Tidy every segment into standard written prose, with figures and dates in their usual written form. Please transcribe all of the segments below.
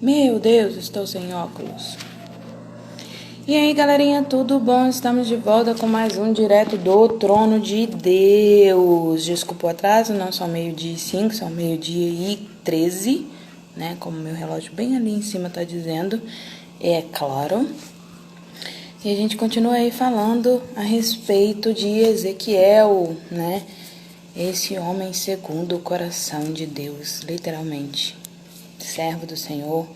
Meu Deus, estou sem óculos. E aí, galerinha, tudo bom? Estamos de volta com mais um direto do Trono de Deus. Desculpa o atraso, não são meio-dia e 5, são meio-dia e 13, né? Como meu relógio bem ali em cima tá dizendo, é claro. E a gente continua aí falando a respeito de Ezequiel, né? Esse homem segundo o coração de Deus, literalmente. Servo do Senhor,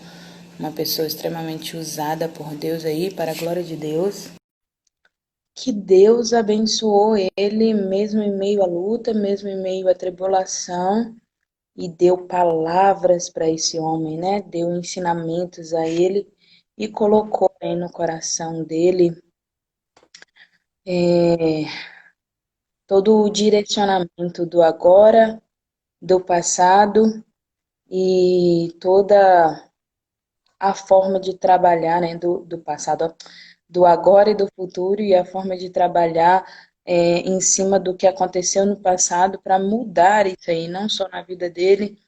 uma pessoa extremamente usada por Deus aí, para a glória de Deus. Que Deus abençoou ele, mesmo em meio à luta, mesmo em meio à tribulação, e deu palavras para esse homem, né? Deu ensinamentos a ele e colocou aí no coração dele todo o direcionamento do agora, do passado e toda a forma de trabalhar, né, do passado, do agora e do futuro, e a forma de trabalhar em cima do que aconteceu no passado para mudar isso aí, não só na vida dele,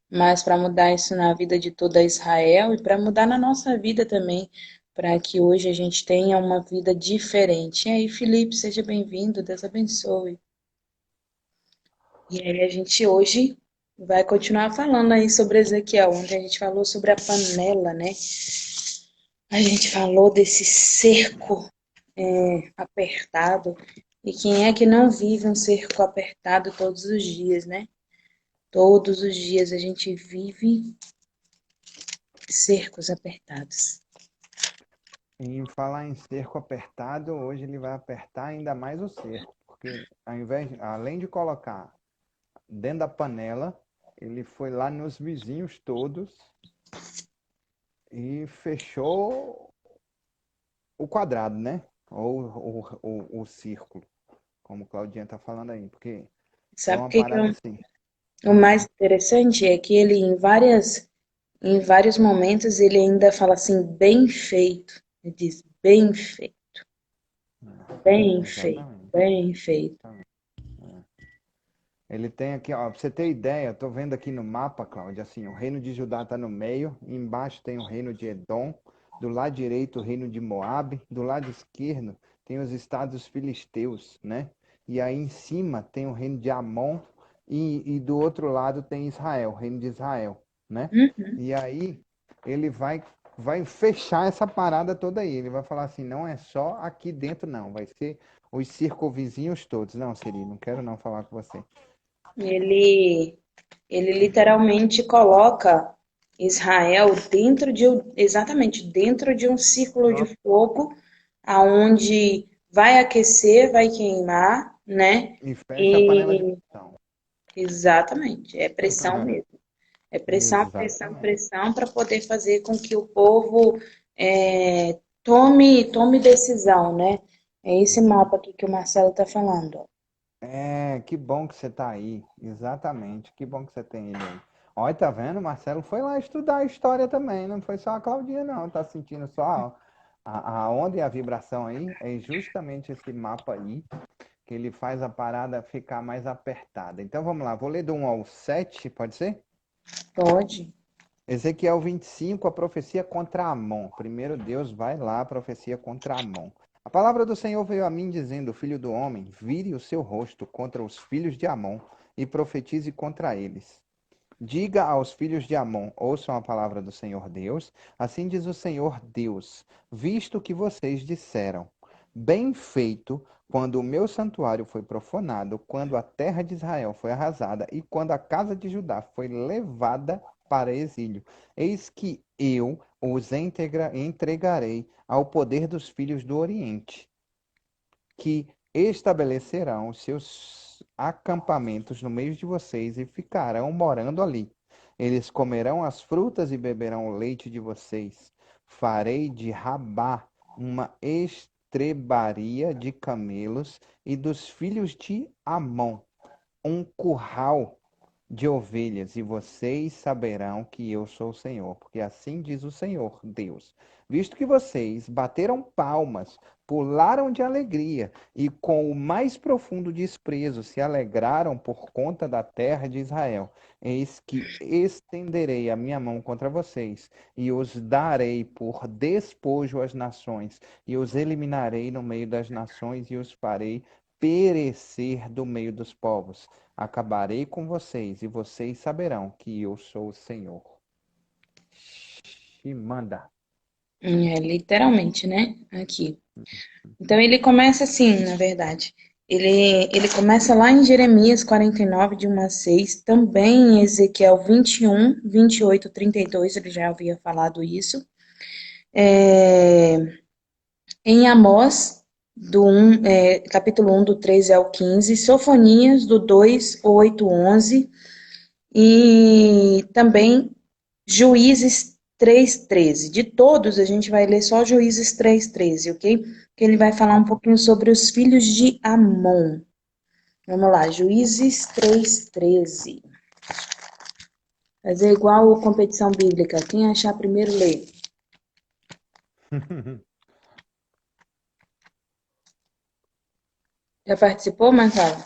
mas para mudar isso na vida de toda Israel e para mudar na nossa vida também, para que hoje a gente tenha uma vida diferente. E aí, Felipe, seja bem-vindo, Deus abençoe. E aí a gente hoje vai continuar falando aí sobre Ezequiel. Ontem a gente falou sobre a panela, né? A gente falou desse cerco apertado. E quem é que não vive um cerco apertado todos os dias, né? Todos os dias a gente vive cercos apertados. Em falar em cerco apertado, hoje ele vai apertar ainda mais o cerco, porque além de colocar dentro da panela, ele foi lá nos vizinhos todos e fechou o quadrado, né? Ou o círculo, como o Claudinha tá falando aí, porque foi Sabe o uma que que é parada assim. o mais interessante? É que ele, em vários momentos, ele ainda fala assim, bem feito. Ele diz, bem feito, Exatamente. bem feito. Ele tem aqui, ó, pra você ter ideia, eu tô vendo aqui no mapa, Cláudia, assim, o reino de Judá tá no meio, embaixo tem o reino de Edom, do lado direito o reino de Moabe, do lado esquerdo tem os estados filisteus, né? E aí em cima tem o reino de Amon e do outro lado tem Israel, o reino de Israel, né? Uhum. E aí ele vai fechar essa parada toda aí, ele vai falar assim, não é só aqui dentro não, vai ser os circunvizinhos todos. Não, Siri, não quero não falar com você. Ele, ele literalmente coloca Israel exatamente dentro de um círculo de fogo, aonde vai aquecer, vai queimar, né? E fecha a panela de E pressão. exatamente, é pressão mesmo. É pressão, pressão, Exatamente. pressão para poder fazer com que o povo tome decisão, né? É esse mapa aqui que o Marcelo está falando. Ó. É, que bom que você tá aí. Exatamente. Que bom que você tem ele aí. Olha, tá vendo? Marcelo foi lá estudar a história também. Não foi só a Claudinha, não. Tá sentindo só a onda e a vibração aí? É justamente esse mapa aí que ele faz a parada ficar mais apertada. Então vamos lá. Vou ler do 1 ao 7, pode ser? Pode. Ezequiel 25, a profecia contra Amon. Primeiro Deus vai lá, a profecia contra Amon. A palavra do Senhor veio a mim dizendo: Filho do homem, vire o seu rosto contra os filhos de Amon e profetize contra eles. Diga aos filhos de Amon: ouçam a palavra do Senhor Deus. Assim diz o Senhor Deus: visto que vocês disseram, bem feito, quando o meu santuário foi profanado, quando a terra de Israel foi arrasada e quando a casa de Judá foi levada para exílio. Eis que eu os entregarei ao poder dos filhos do Oriente, que estabelecerão os seus acampamentos no meio de vocês e ficarão morando ali. Eles comerão as frutas e beberão o leite de vocês. Farei de Rabá uma estrebaria de camelos e dos filhos de Amon um curral de ovelhas, e vocês saberão que eu sou o Senhor, porque assim diz o Senhor Deus. Visto que vocês bateram palmas, pularam de alegria e com o mais profundo desprezo se alegraram por conta da terra de Israel, eis que estenderei a minha mão contra vocês e os darei por despojo às nações, e os eliminarei no meio das nações e os farei perecer do meio dos povos. Acabarei com vocês e vocês saberão que eu sou o Senhor. Manda. Literalmente, né? Aqui. Então ele começa assim, na verdade. Ele começa lá em Jeremias 49, de 1 a 6, também em Ezequiel 21, 28, 32, ele já havia falado isso. Em Amós, capítulo 1, do 13 ao 15, Sofonias, do 2, 8, 11, e também Juízes 3:13. De todos, a gente vai ler só Juízes 3:13, ok? Que ele vai falar um pouquinho sobre os filhos de Amon. Vamos lá, Juízes 3:13. Fazer igual competição bíblica. Quem achar primeiro, lê. Já participou, Marcelo? Eu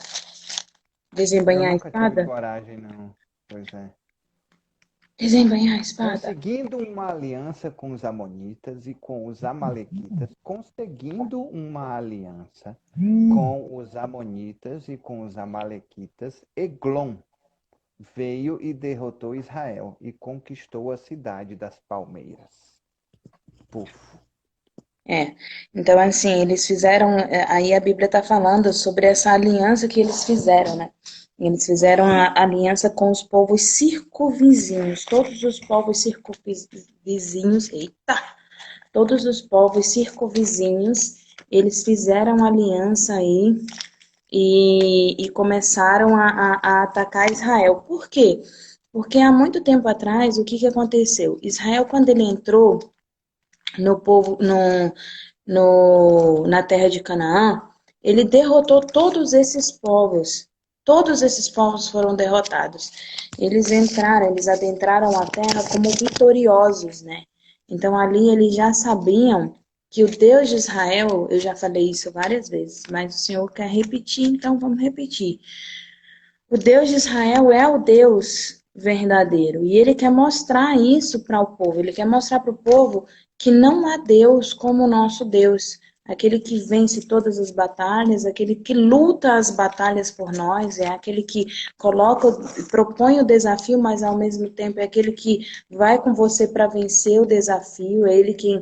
Desembanhar a nunca tive espada? coragem, não. Pois é. Desembanhar a espada. Conseguindo uma aliança com os amonitas e com os amalequitas, conseguindo uma aliança com os amonitas e com os amalequitas, Eglon veio e derrotou Israel e conquistou a cidade das palmeiras. Puf. Então assim, eles fizeram, aí a Bíblia está falando sobre essa aliança que eles fizeram, né? Eles fizeram a aliança com os povos circunvizinhos, todos os povos circunvizinhos, todos os povos circunvizinhos, eles fizeram aliança aí e começaram a atacar Israel. Por quê? Porque há muito tempo atrás, o que aconteceu? Israel, quando ele entrou no povo, na terra de Canaã, ele derrotou todos esses povos. Todos esses povos foram derrotados. Eles adentraram a terra como vitoriosos, né? Então ali eles já sabiam que o Deus de Israel, eu já falei isso várias vezes, mas o Senhor quer repetir, então vamos repetir. O Deus de Israel é o Deus verdadeiro e ele quer mostrar isso para o povo. Ele quer mostrar para o povo que não há Deus como o nosso Deus, aquele que vence todas as batalhas, aquele que luta as batalhas por nós, é aquele que propõe o desafio, mas ao mesmo tempo é aquele que vai com você para vencer o desafio, é ele que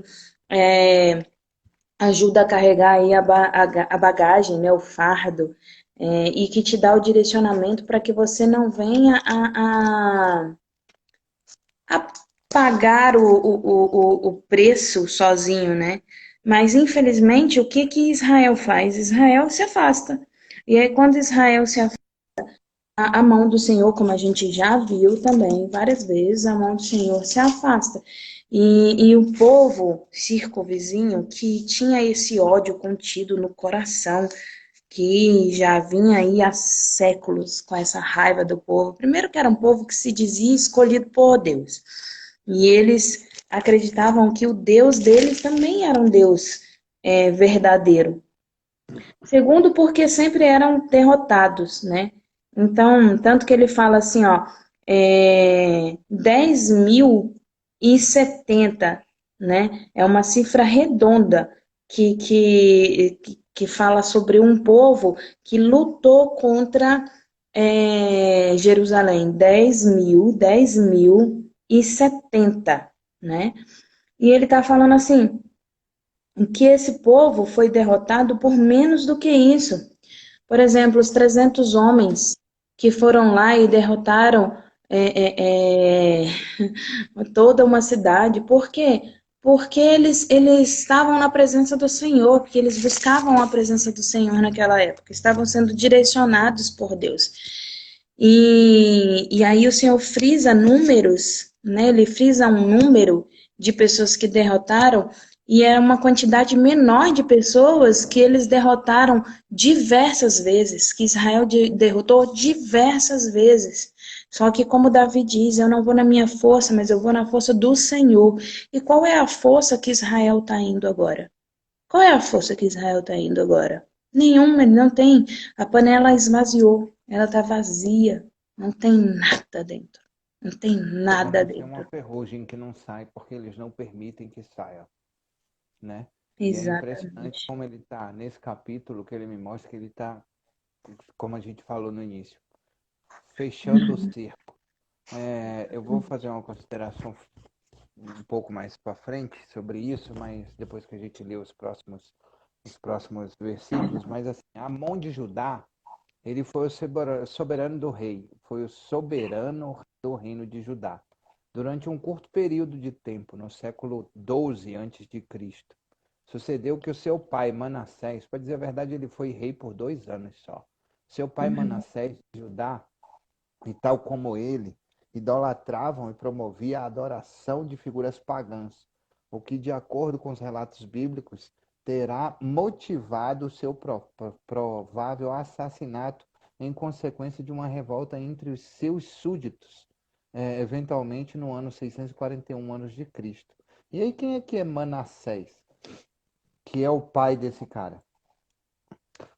ajuda a carregar aí a bagagem, né, o fardo, e que te dá o direcionamento para que você não venha a pagar o preço sozinho, né? Mas, infelizmente, o que Israel faz? Israel se afasta. E aí, quando Israel se afasta, a mão do Senhor, como a gente já viu também várias vezes, a mão do Senhor se afasta. E o povo circunvizinho, que tinha esse ódio contido no coração, que já vinha aí há séculos com essa raiva do povo. Primeiro que era um povo que se dizia escolhido por Deus. E eles acreditavam que o Deus deles também era um Deus verdadeiro. Segundo, porque sempre eram derrotados, né? Então, tanto que ele fala assim, ó, 10.070, né? É uma cifra redonda que fala sobre um povo que lutou contra Jerusalém. 10.070, né? E ele está falando assim, que esse povo foi derrotado por menos do que isso. Por exemplo, os 300 homens que foram lá e derrotaram toda uma cidade. Por quê? Porque eles estavam na presença do Senhor, porque eles buscavam a presença do Senhor naquela época, estavam sendo direcionados por Deus. E aí o Senhor frisa números, né? Ele frisa um número de pessoas que derrotaram, e é uma quantidade menor de pessoas que eles derrotaram diversas vezes, que Israel derrotou diversas vezes. Só que, como Davi diz, eu não vou na minha força, mas eu vou na força do Senhor. E qual é a força que Israel está indo agora? Qual é a força que Israel está indo agora? Nenhuma, ele não tem. A panela esvaziou, ela está vazia, não tem nada dentro. Não tem Como nada assim uma dentro. ferrugem que não sai porque eles não permitem que saia, né? E é impressionante Exatamente. como ele está nesse capítulo que ele me mostra que ele está, como a gente falou no início, fechando o Uhum. cerco. Eu vou fazer uma consideração um pouco mais para frente sobre isso, mas depois que a gente lê os próximos versículos, mas assim, Amon de Judá, ele foi o soberano do rei, foi o soberano do reino de Judá. Durante um curto período de tempo, no século 12 antes de Cristo, sucedeu que o seu pai Manassés, para dizer a verdade, ele foi rei por 2 anos só. Seu pai Uhum. Manassés de Judá, e tal como ele, idolatravam e promoviam a adoração de figuras pagãs, o que, de acordo com os relatos bíblicos, terá motivado o seu provável assassinato em consequência de uma revolta entre os seus súditos, eventualmente no ano 641 anos de Cristo. E aí quem é que é Manassés, que é o pai desse cara?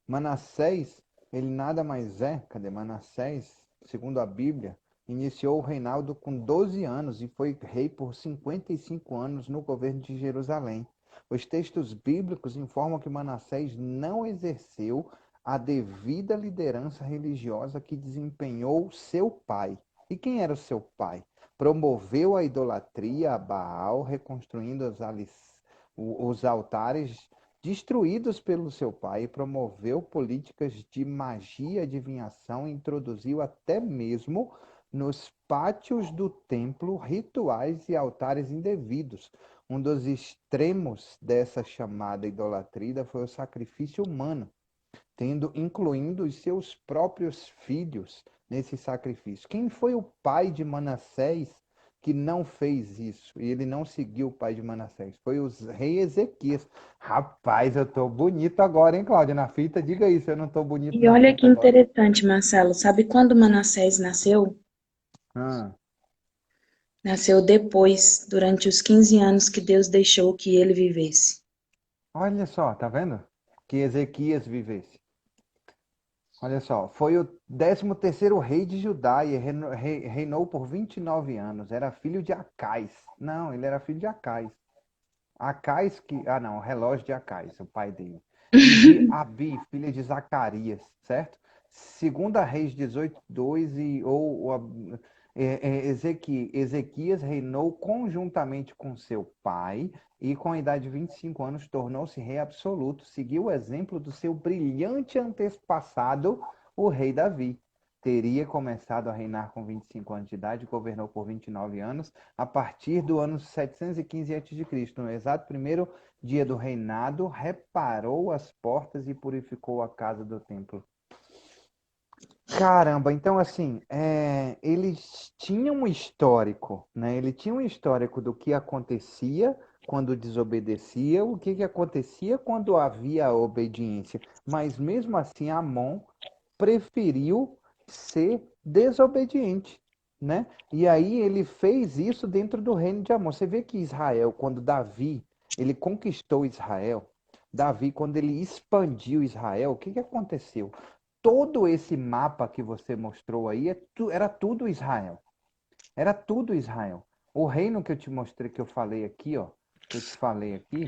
Manassés, ele nada mais é, cadê Manassés? Segundo a Bíblia, iniciou o reinado com 12 anos e foi rei por 55 anos no governo de Jerusalém. Os textos bíblicos informam que Manassés não exerceu a devida liderança religiosa que desempenhou seu pai. E quem era o seu pai? Promoveu a idolatria a Baal, reconstruindo os altares destruídos pelo seu pai, promoveu políticas de magia e adivinhação e introduziu até mesmo nos pátios do templo rituais e altares indevidos. Um dos extremos dessa chamada idolatria foi o sacrifício humano, tendo incluindo os seus próprios filhos nesse sacrifício. Quem foi o pai de Manassés que não fez isso? E ele não seguiu o pai de Manassés. Foi o rei Ezequias. Rapaz, eu tô bonito agora, hein, Cláudia? Na fita, diga isso, eu não tô bonito E na olha que fita agora. interessante, Marcelo. Sabe quando Manassés nasceu? Ah, Nasceu depois, durante os 15 anos que Deus deixou que ele vivesse. olha só, tá vendo? Que Ezequias vivesse. Olha só, foi o 13º rei de Judá e reinou por 29 anos. Era filho de Acais. Não, ele era filho de Acais. Acais que. Ah, não, o relógio de Acais, o pai dele. E de Abi, filha de Zacarias, certo? Segunda Reis 18:2 Ezequias reinou conjuntamente com seu pai e com a idade de 25 anos tornou-se rei absoluto, seguiu o exemplo do seu brilhante antepassado, o rei Davi. Teria começado a reinar com 25 anos de idade, governou por 29 anos, a partir do ano 715 a.C., no exato primeiro dia do reinado, reparou as portas e purificou a casa do templo. Caramba, então assim, eles tinham um histórico, né? Ele tinha um histórico do que acontecia quando desobedecia, o que acontecia quando havia obediência. Mas mesmo assim, Amon preferiu ser desobediente, né? E aí ele fez isso dentro do reino de Amon. Você vê que Israel, quando Davi, ele conquistou Israel, Davi, quando ele expandiu Israel, o que aconteceu? Todo esse mapa que você mostrou aí era tudo Israel. Era tudo Israel. O reino que eu te mostrei, que eu falei aqui, ó, que eu te falei aqui,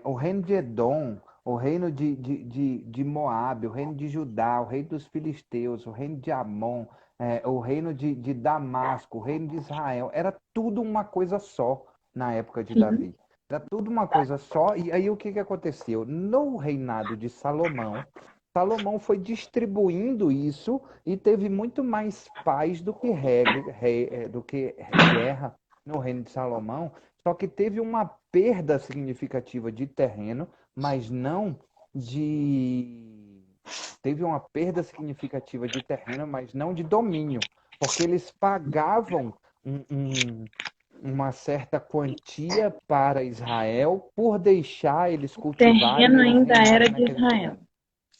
o reino de Edom, o reino de Moabe, o reino de Judá, o reino dos filisteus, o reino de Amon, o reino de Damasco, o reino de Israel, era tudo uma coisa só na época de Sim. Davi. Era tudo uma coisa só, e aí o que aconteceu? No reinado de Salomão, Salomão foi distribuindo isso e teve muito mais paz do que guerra no reino de Salomão, só que teve uma perda significativa de terreno, mas não de. Teve uma perda significativa de terreno, mas não de domínio, porque eles pagavam uma certa quantia para Israel por deixar eles O cultivarem terreno e eles ainda era reinarem de naquele Israel. terreno.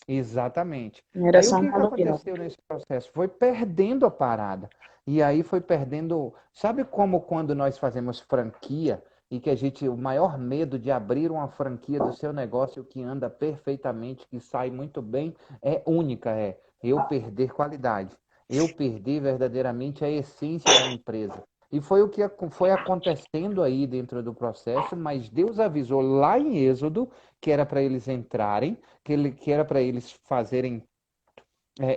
Exatamente. Não era Aí o só que um que aluguel. aconteceu nesse processo? Foi perdendo a parada. E aí foi perdendo. Sabe como quando nós fazemos franquia e que a gente, o maior medo de abrir uma franquia do seu negócio que anda perfeitamente, que sai muito bem, é única, é eu perder qualidade, eu perder verdadeiramente a essência da empresa. E foi o que foi acontecendo aí dentro do processo, mas Deus avisou lá em Êxodo que era para eles entrarem, que era para eles fazerem,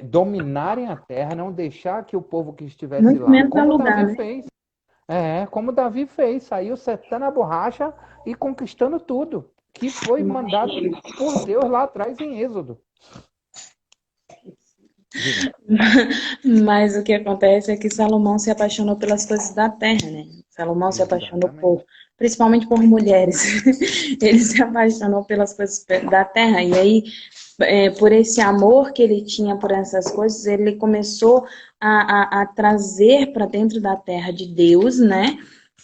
dominarem a terra, não deixar que o povo que estivesse Muito lá, menos como alugar, Davi né? fez, como Davi fez, saiu setando a borracha e conquistando tudo, que foi mandado por Deus lá atrás em Êxodo. Diga. Mas o que acontece é que Salomão se apaixonou pelas coisas da terra, né? Salomão se apaixonou Exatamente. principalmente por mulheres. Ele se apaixonou pelas coisas da terra. E aí, por esse amor que ele tinha por essas coisas, ele começou a trazer para dentro da terra de Deus, né?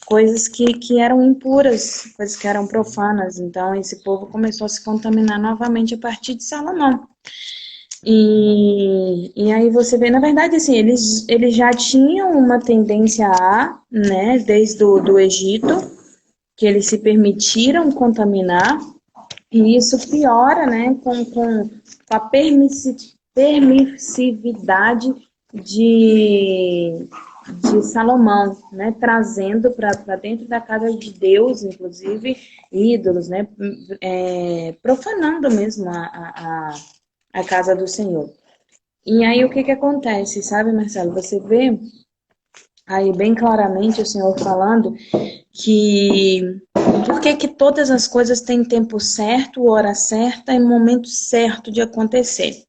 Coisas que eram impuras, coisas que eram profanas. Então, esse povo começou a se contaminar novamente a partir de Salomão. E aí você vê, na verdade, assim, eles já tinham uma tendência a, né, desde do Egito, que eles se permitiram contaminar, e isso piora, né, com a permissividade de, de Salomão, né, trazendo para dentro da casa de Deus, inclusive, ídolos, né, profanando mesmo a casa do Senhor. E aí o que que acontece, sabe, Marcelo? Você vê aí bem claramente o Senhor falando que por que que todas as coisas têm tempo certo, hora certa e momento certo de acontecer.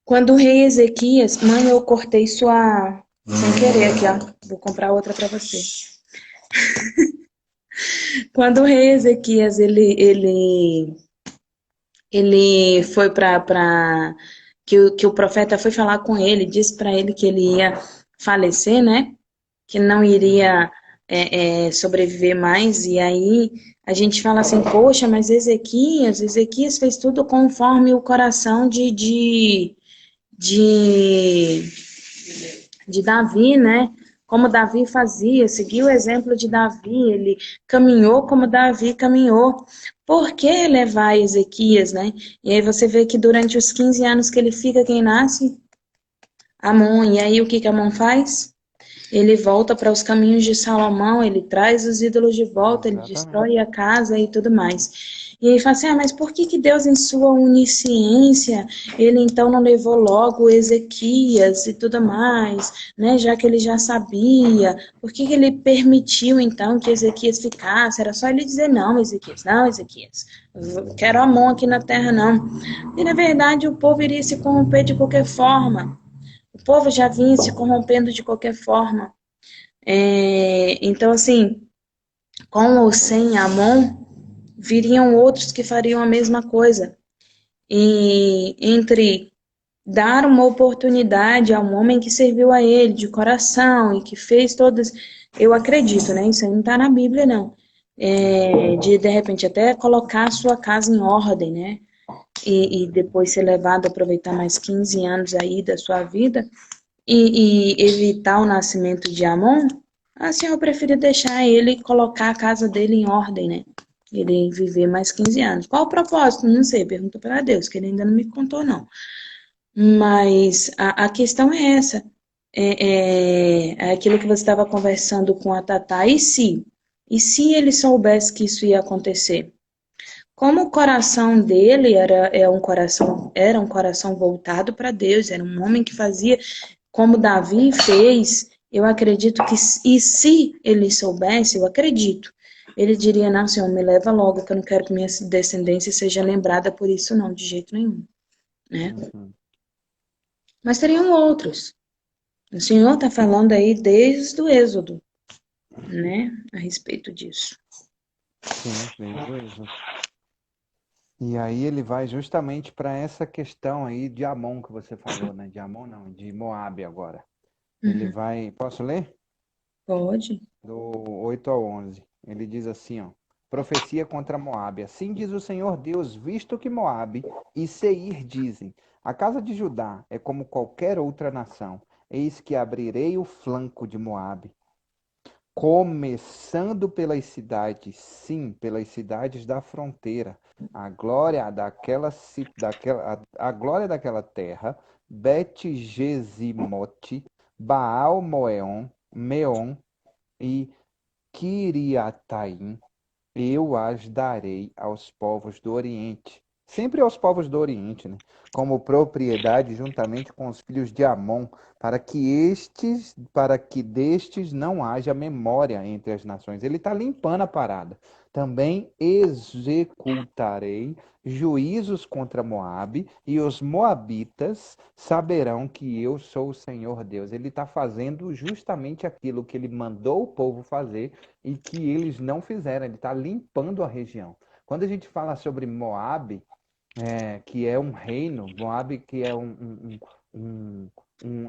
Quando o rei Ezequias, mãe, eu cortei sua sem querer aqui, ó. Vou comprar outra para você. Quando o rei Ezequias ele foi para que o profeta foi falar com ele, disse para ele que ele ia falecer, né? Que não Uhum. iria sobreviver mais. E aí a gente fala assim, poxa, mas Ezequias fez tudo conforme o coração de, de Davi, né? Como Davi fazia, seguiu o exemplo de Davi, ele caminhou como Davi caminhou. Por que levar Ezequias, né? E aí você vê que durante os 15 anos que ele fica, quem nasce? Amon. E aí o que que Amon faz? Ele volta para os caminhos de Salomão, ele traz os ídolos de volta, ele Exatamente. destrói a casa e tudo mais. E aí fala assim, mas por que que Deus, em sua onisciência, ele então não levou logo Ezequias e tudo mais, né? Já que ele já sabia, por que que ele permitiu então que Ezequias ficasse? Era só ele dizer, não, Ezequias, eu quero Amon aqui na terra, não. E na verdade o povo iria se corromper de qualquer forma. O povo já vinha se corrompendo de qualquer forma. Então, assim, com ou sem Amon, viriam outros que fariam a mesma coisa. E entre dar uma oportunidade a um homem que serviu a ele de coração e que fez todas, eu acredito, né? Isso aí não está na Bíblia, não. Uhum. De repente até colocar a sua casa em ordem, né? E Uhum. depois ser levado a aproveitar mais 15 anos aí da sua vida, e evitar o nascimento de Amon, assim eu prefiro deixar ele colocar a casa dele em ordem, né? Ele viver mais 15 anos. Qual o propósito? Não sei, pergunta para Deus, que ele ainda não me contou, não. Mas a questão é essa. É aquilo que você estava conversando com a Tatá. E se? E se ele soubesse que isso ia acontecer? Como o coração dele era um coração voltado para Deus, era um homem que fazia como Davi fez, eu acredito que, e se ele soubesse, eu acredito, ele diria, não, Senhor, me leva logo, que eu não quero que minha descendência seja lembrada por isso não, de jeito nenhum, né? Uhum. Mas teriam outros. O Senhor está falando aí desde o Êxodo, né, a respeito disso. Sim, desde o Êxodo. E aí ele vai justamente para essa questão aí de Amon que você falou, né? De Amon não, de Moabe agora. Ele Uhum. vai, posso ler? Pode? Do 8 ao 11. Ele diz assim, ó. Profecia contra Moabe. Assim diz o Senhor Deus, visto que Moabe e Seir dizem, a casa de Judá é como qualquer outra nação, eis que abrirei o flanco de Moabe, começando pelas cidades, sim, pelas cidades da fronteira, a glória a glória daquela terra, Bet-Gesimote, Meon e Kiriataim, eu as darei aos povos do Oriente. Sempre aos povos do Oriente, né? Como propriedade juntamente com os filhos de Amon, para que destes não haja memória entre as nações. Ele está limpando a parada. Também executarei juízos contra Moabe, e os moabitas saberão que eu sou o Senhor Deus. Ele está fazendo justamente aquilo que ele mandou o povo fazer e que eles não fizeram. Ele está limpando a região. Quando a gente fala sobre Moabe, que é um reino, Moabe, que é um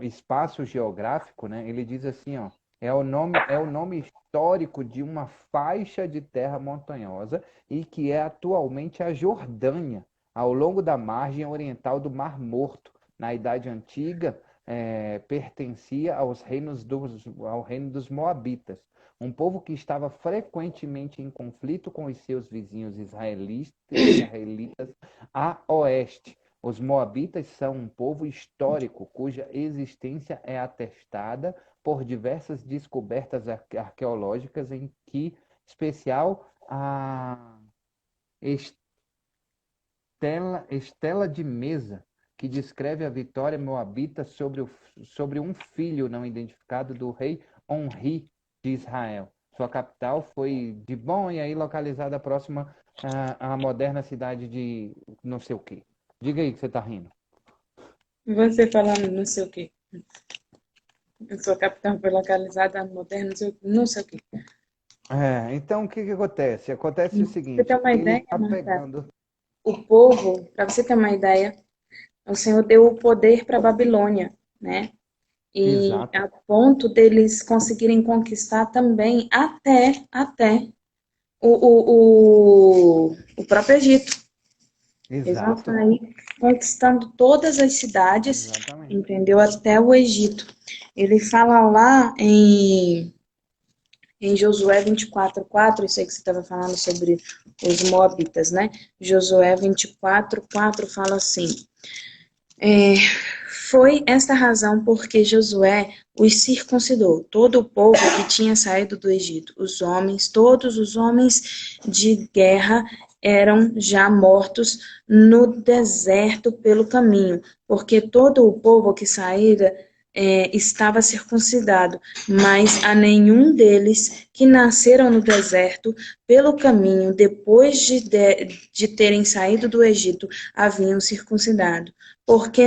espaço geográfico, né? Ele diz assim, ó, é o nome histórico de uma faixa de terra montanhosa e que é atualmente a Jordânia, ao longo da margem oriental do Mar Morto. Na Idade Antiga, pertencia ao reino dos Moabitas, um povo que estava frequentemente em conflito com os seus vizinhos israelitas a oeste. Os moabitas são um povo histórico cuja existência é atestada por diversas descobertas arqueológicas, em que especial a Estela de Mesa, que descreve a vitória moabita sobre um filho não identificado do rei Onri de Israel. Sua capital foi Dibon, e aí localizada próxima à moderna cidade de não sei o quê. Diga aí que você está rindo. Você falando não sei o quê. Sua capital foi localizada no moderno, não sei o quê. Então, o que que acontece? Acontece o Você tem seguinte, uma ele ideia, está Marta? pegando... O povo, para você ter uma ideia, o Senhor deu o poder para a Babilônia, né? E Exato, a ponto deles conseguirem conquistar também até o próprio Egito. Eles vão exato, sair conquistando todas as cidades, exatamente. entendeu? Até o Egito. Ele fala lá em Josué 24:4, isso aí que você estava falando sobre os Moabitas, né? Josué 24:4 fala assim: foi esta razão porque Josué os circuncidou, todo o povo que tinha saído do Egito. Os homens, todos os homens de guerra eram já mortos no deserto pelo caminho, porque todo o povo que saíra estava circuncidado, mas a nenhum deles que nasceram no deserto pelo caminho, depois de terem saído do Egito, haviam circuncidado. Porque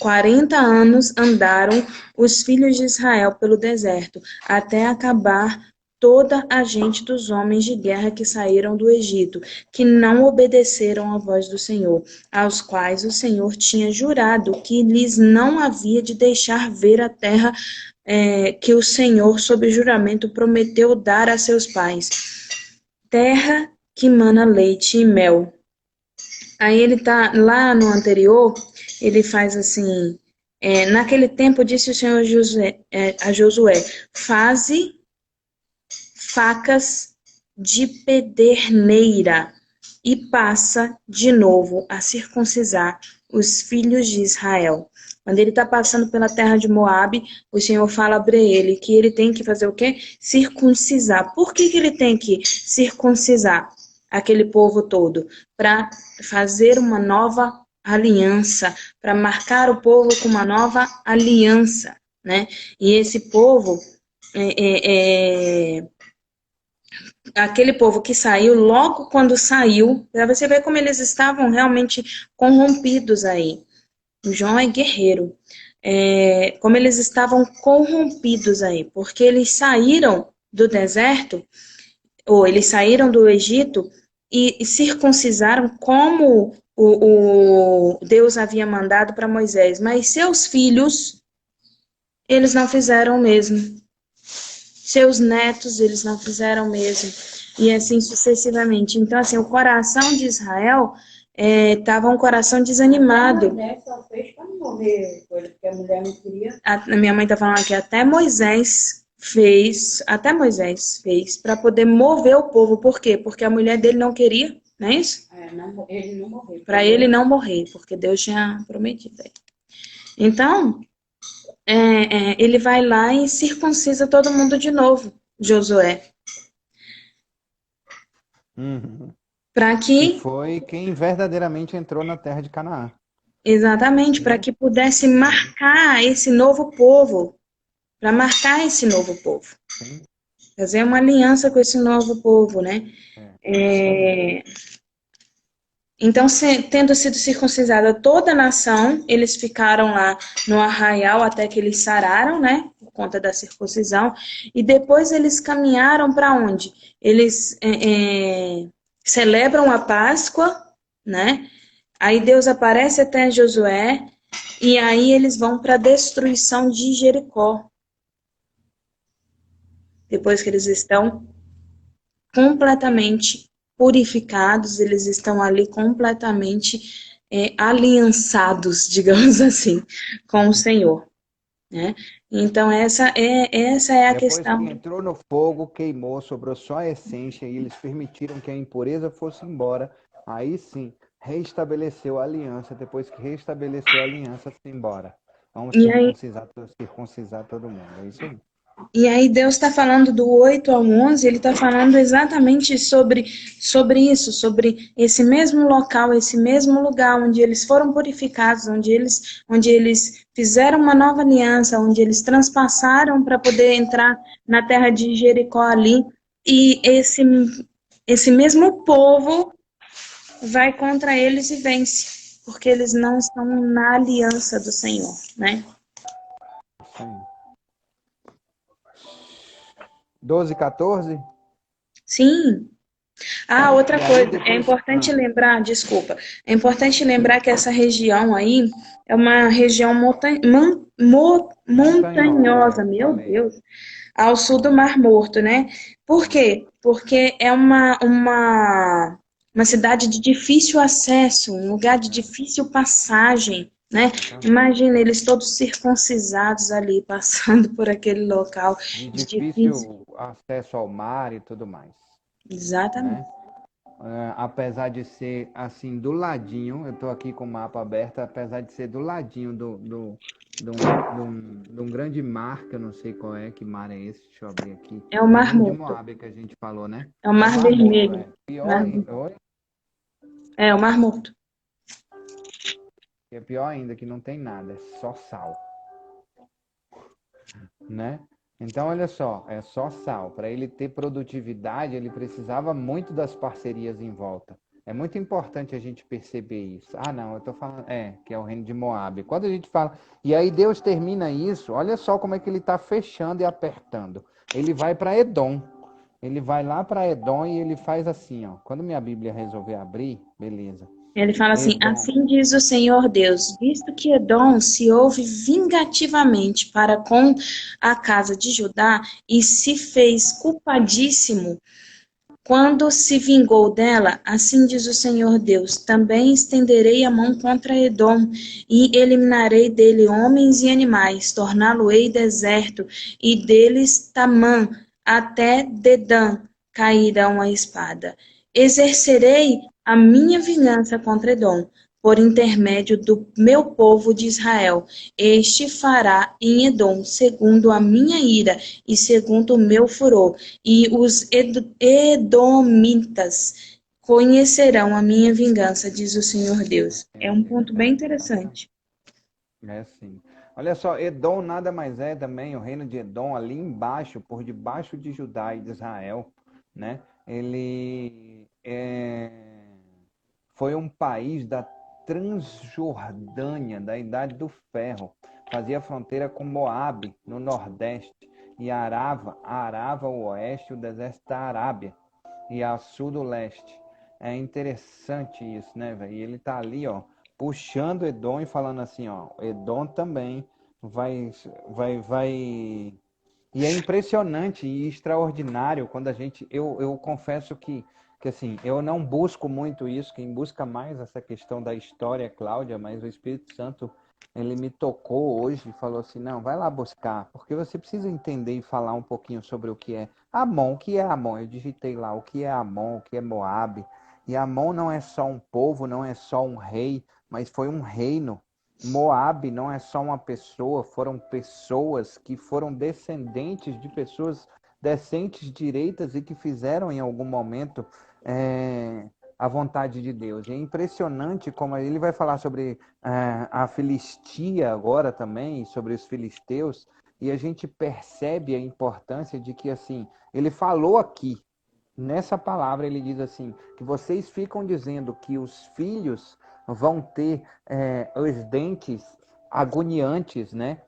40 anos andaram os filhos de Israel pelo deserto, até acabar toda a gente dos homens de guerra que saíram do Egito, que não obedeceram à voz do Senhor, aos quais o Senhor tinha jurado que lhes não havia de deixar ver a terra que o Senhor, sob juramento, prometeu dar a seus pais, terra que mana leite e mel. Aí ele tá lá no anterior, ele faz assim, naquele tempo disse o Senhor a Josué, faze facas de pederneira e passa de novo a circuncisar os filhos de Israel. Quando ele está passando pela terra de Moabe, o Senhor fala para ele que ele tem que fazer o quê? Circuncisar. Por que ele tem que circuncisar aquele povo todo? Para fazer uma nova aliança, para marcar o povo com uma nova aliança, né? E esse povo aquele povo que saiu, logo quando saiu, para você ver como eles estavam realmente corrompidos aí. O João é guerreiro. Como eles estavam corrompidos aí, porque eles saíram do deserto, ou eles saíram do Egito e circuncisaram como o Deus havia mandado para Moisés, mas seus filhos, eles não fizeram o mesmo. Seus netos, eles não fizeram o mesmo. e assim sucessivamente. Então, assim, o coração de Israel estava um coração desanimado. A mulher só fez para não morrer, porque a mulher não queria. A minha mãe está falando aqui, até Moisés fez para poder mover o povo. Por quê? Porque a mulher dele não queria, não é isso? Ele não morrer. Para ele não morrer, porque Deus tinha prometido. Então, ele vai lá e circuncisa todo mundo de novo, Josué. Uhum. Para Que que, foi quem verdadeiramente entrou na terra de Canaã, exatamente, para né? que pudesse marcar esse novo povo, para marcar esse novo povo, Sim, fazer uma aliança com esse novo povo, né? isso aí. Então, tendo sido circuncisada toda a nação, eles ficaram lá no arraial até que eles sararam, né? Por conta da circuncisão. E depois eles caminharam para onde? Eles celebram a Páscoa, né? Aí Deus aparece até Josué e aí eles vão para a destruição de Jericó. Depois que eles estão completamente purificados, eles estão ali completamente aliançados, digamos assim, com o Senhor, né? Então essa é a Depois que questão. entrou no fogo, queimou, sobrou só a essência e eles permitiram que a impureza fosse embora. Aí sim, reestabeleceu a aliança. Depois que restabeleceu a aliança, foi embora. Vamos E aí, circuncidar todo mundo. É isso aí. e aí Deus está falando do 8 ao 11, ele está falando exatamente sobre isso, sobre esse mesmo local, esse mesmo lugar onde eles foram purificados, onde eles fizeram uma nova aliança, onde eles transpassaram para poder entrar na terra de Jericó ali, e esse mesmo povo vai contra eles e vence, porque eles não estão na aliança do Senhor, né? Isso aí. 12, 14. Sim. Ah, outra E aí coisa, é depois. importante lembrar, desculpa, é importante lembrar que essa região aí é uma região Montanhosa, montanhosa, eu meu falei. Deus, ao sul do Mar Morto, né? Por quê? Porque é uma cidade de difícil acesso, um lugar de difícil passagem, né? Exatamente. Imagina eles todos circuncisados ali, passando por aquele local De de difícil. difícil acesso ao mar e tudo mais, Exatamente. né? Apesar de ser assim do ladinho, eu estou aqui com o mapa aberto, apesar de ser do ladinho de um grande mar, que eu não sei qual é, que mar é esse, deixa eu abrir aqui. É o É o Mar Reino de Morto. Moabe que a gente falou, né? É o É o Mar Mar Morto, Vermelho. é. Pior Mar... ainda, oi? É o Mar Morto. É pior ainda que não tem nada, é só sal, né? Então, olha só, é só sal. Para ele ter produtividade, ele precisava muito das parcerias em volta. É muito importante a gente perceber isso. Ah, não, eu estou falando, que é o reino de Moabe. Quando a gente fala, e aí Deus termina isso, olha só como é que ele está fechando e apertando. Ele vai para Edom. Ele vai lá para Edom e ele faz assim, ó. Quando minha Bíblia resolver abrir, beleza. Ele fala assim: Edom. assim diz o Senhor Deus, visto que Edom se houve vingativamente para com a casa de Judá e se fez culpadíssimo quando se vingou dela, assim diz o Senhor Deus: também estenderei a mão contra Edom e eliminarei dele homens e animais, torná-lo-ei deserto, e deles Tamã até Dedã cairão a espada. Exercerei a minha vingança contra Edom, por intermédio do meu povo de Israel. Este fará em Edom segundo a minha ira e segundo o meu furor, e os edomitas conhecerão a minha vingança, diz o Senhor Deus. É um ponto bem interessante. É sim. Olha só, Edom nada mais é também o reino de Edom ali embaixo, por debaixo de Judá e de Israel, né? Ele foi um país da Transjordânia, da Idade do Ferro. Fazia fronteira com Moabe, no Nordeste, e Arava o Oeste, o deserto da Arábia, e a Sul do Leste. É interessante isso, né, velho? E ele tá ali, ó, puxando Edom e falando assim, ó, Edom também vai E é impressionante e extraordinário quando a gente. Eu confesso que assim, eu não busco muito isso, quem busca mais essa questão da história é Cláudia, mas o Espírito Santo, ele me tocou hoje e falou assim: não, vai lá buscar, porque você precisa entender e falar um pouquinho sobre o que é Amon. O que é Amon? Eu digitei lá o que é Amon, o que é Moabe. E Amon não é só um povo, não é só um rei, mas foi um reino. Moabe não é só uma pessoa, foram pessoas que foram descendentes de pessoas decentes, direitas e que fizeram em algum momento a vontade de Deus. E é impressionante como ele vai falar sobre a Filistia agora também, sobre os filisteus, e a gente percebe a importância de que, assim, ele falou aqui, nessa palavra ele diz assim, que vocês ficam dizendo que os filhos vão ter os dentes agoniantes, né?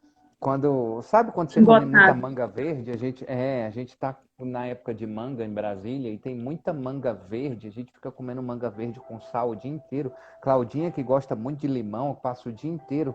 Sabe quando você come muita Embotado. manga verde? A gente tá na época de manga em Brasília e tem muita manga verde. A gente fica comendo manga verde com sal o dia inteiro. Claudinha, que gosta muito de limão, passa o dia inteiro.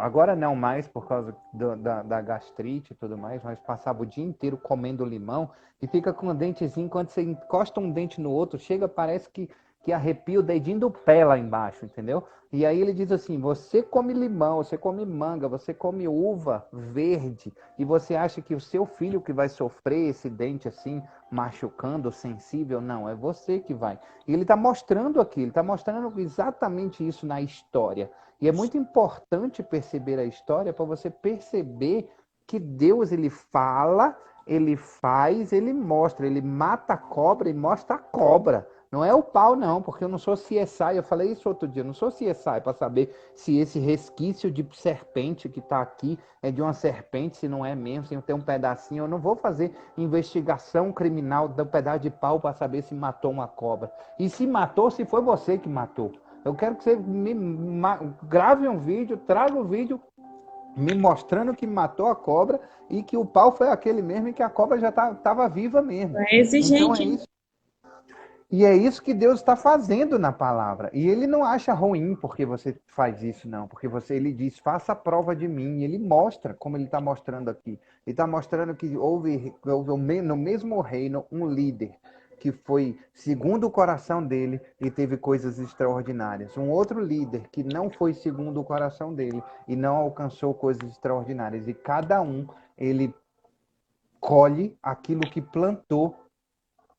Agora não mais por causa da gastrite e tudo mais, mas passava o dia inteiro comendo limão e fica com um dentezinho. Quando você encosta um dente no outro, chega, parece que arrepia o dedinho do pé lá embaixo, entendeu? E aí ele diz assim: você come limão, você come manga, você come uva verde, e você acha que o seu filho que vai sofrer esse dente assim, machucando, sensível? Não, é você que vai. E ele está mostrando aqui, ele está mostrando exatamente isso na história. E é muito importante perceber a história para você perceber que Deus, ele fala, ele faz, ele mostra, ele mata a cobra e mostra a cobra. Não é o pau, não, porque eu não sou CSI. Eu falei isso outro dia. Eu não sou CSI para saber se esse resquício de serpente que está aqui é de uma serpente, se não é mesmo, se tem um pedacinho. Eu não vou fazer investigação criminal do pedaço de pau para saber se matou uma cobra. E se matou, se foi você que matou. Eu quero que você grave um vídeo, traga o vídeo me mostrando que matou a cobra e que o pau foi aquele mesmo e que a cobra já estava viva mesmo. É Então é exigente. isso. E é isso que Deus está fazendo na palavra. E ele não acha ruim porque você faz isso, não. Porque ele diz, faça a prova de mim. E ele mostra, como ele está mostrando aqui. Ele está mostrando que houve no mesmo reino um líder que foi segundo o coração dele e teve coisas extraordinárias. Um outro líder que não foi segundo o coração dele e não alcançou coisas extraordinárias. E cada um, ele colhe aquilo que plantou,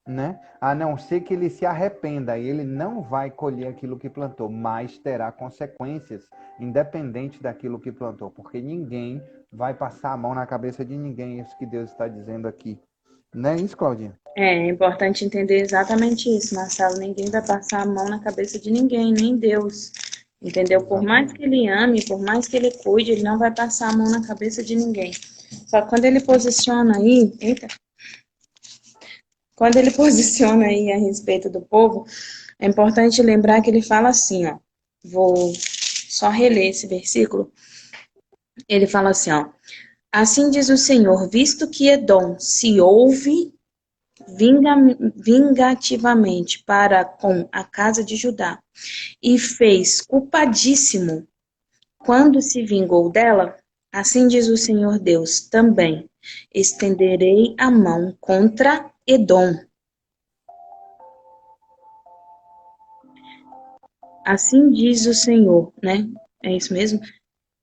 né? A não ser que ele se arrependa, e ele não vai colher aquilo que plantou, mas terá consequências, independente daquilo que plantou, porque ninguém vai passar a mão na cabeça de ninguém, é isso que Deus está dizendo aqui. Não é isso, Claudinha? É importante entender exatamente isso, Marcelo. Ninguém vai passar a mão na cabeça de ninguém, nem Deus. Entendeu? Por mais que Exatamente. ele ame, por mais que ele cuide, ele não vai passar a mão na cabeça de ninguém. Só que quando ele posiciona aí, eita, quando ele posiciona aí a respeito do povo, é importante lembrar que ele fala assim, ó. Vou só reler esse versículo. Ele fala assim, ó. Assim diz o Senhor, visto que Edom se ouve vingativamente para com a casa de Judá e fez culpadíssimo quando se vingou dela, assim diz o Senhor Deus, também estenderei a mão contra Edom. Assim diz o Senhor, né? É isso mesmo?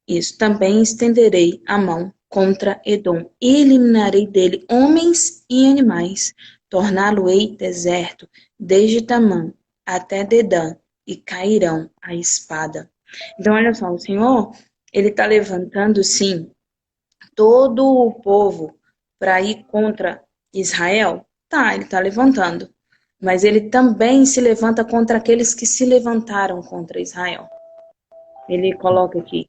Isso. Também estenderei a mão contra Edom e eliminarei dele homens e animais. Torná-lo-ei deserto, desde Tamã até Dedã, e cairão a espada. Então, olha só, o Senhor, ele está levantando, sim, todo o povo para ir contra Israel? Tá, ele está levantando. Mas ele também se levanta contra aqueles que se levantaram contra Israel. Ele coloca aqui,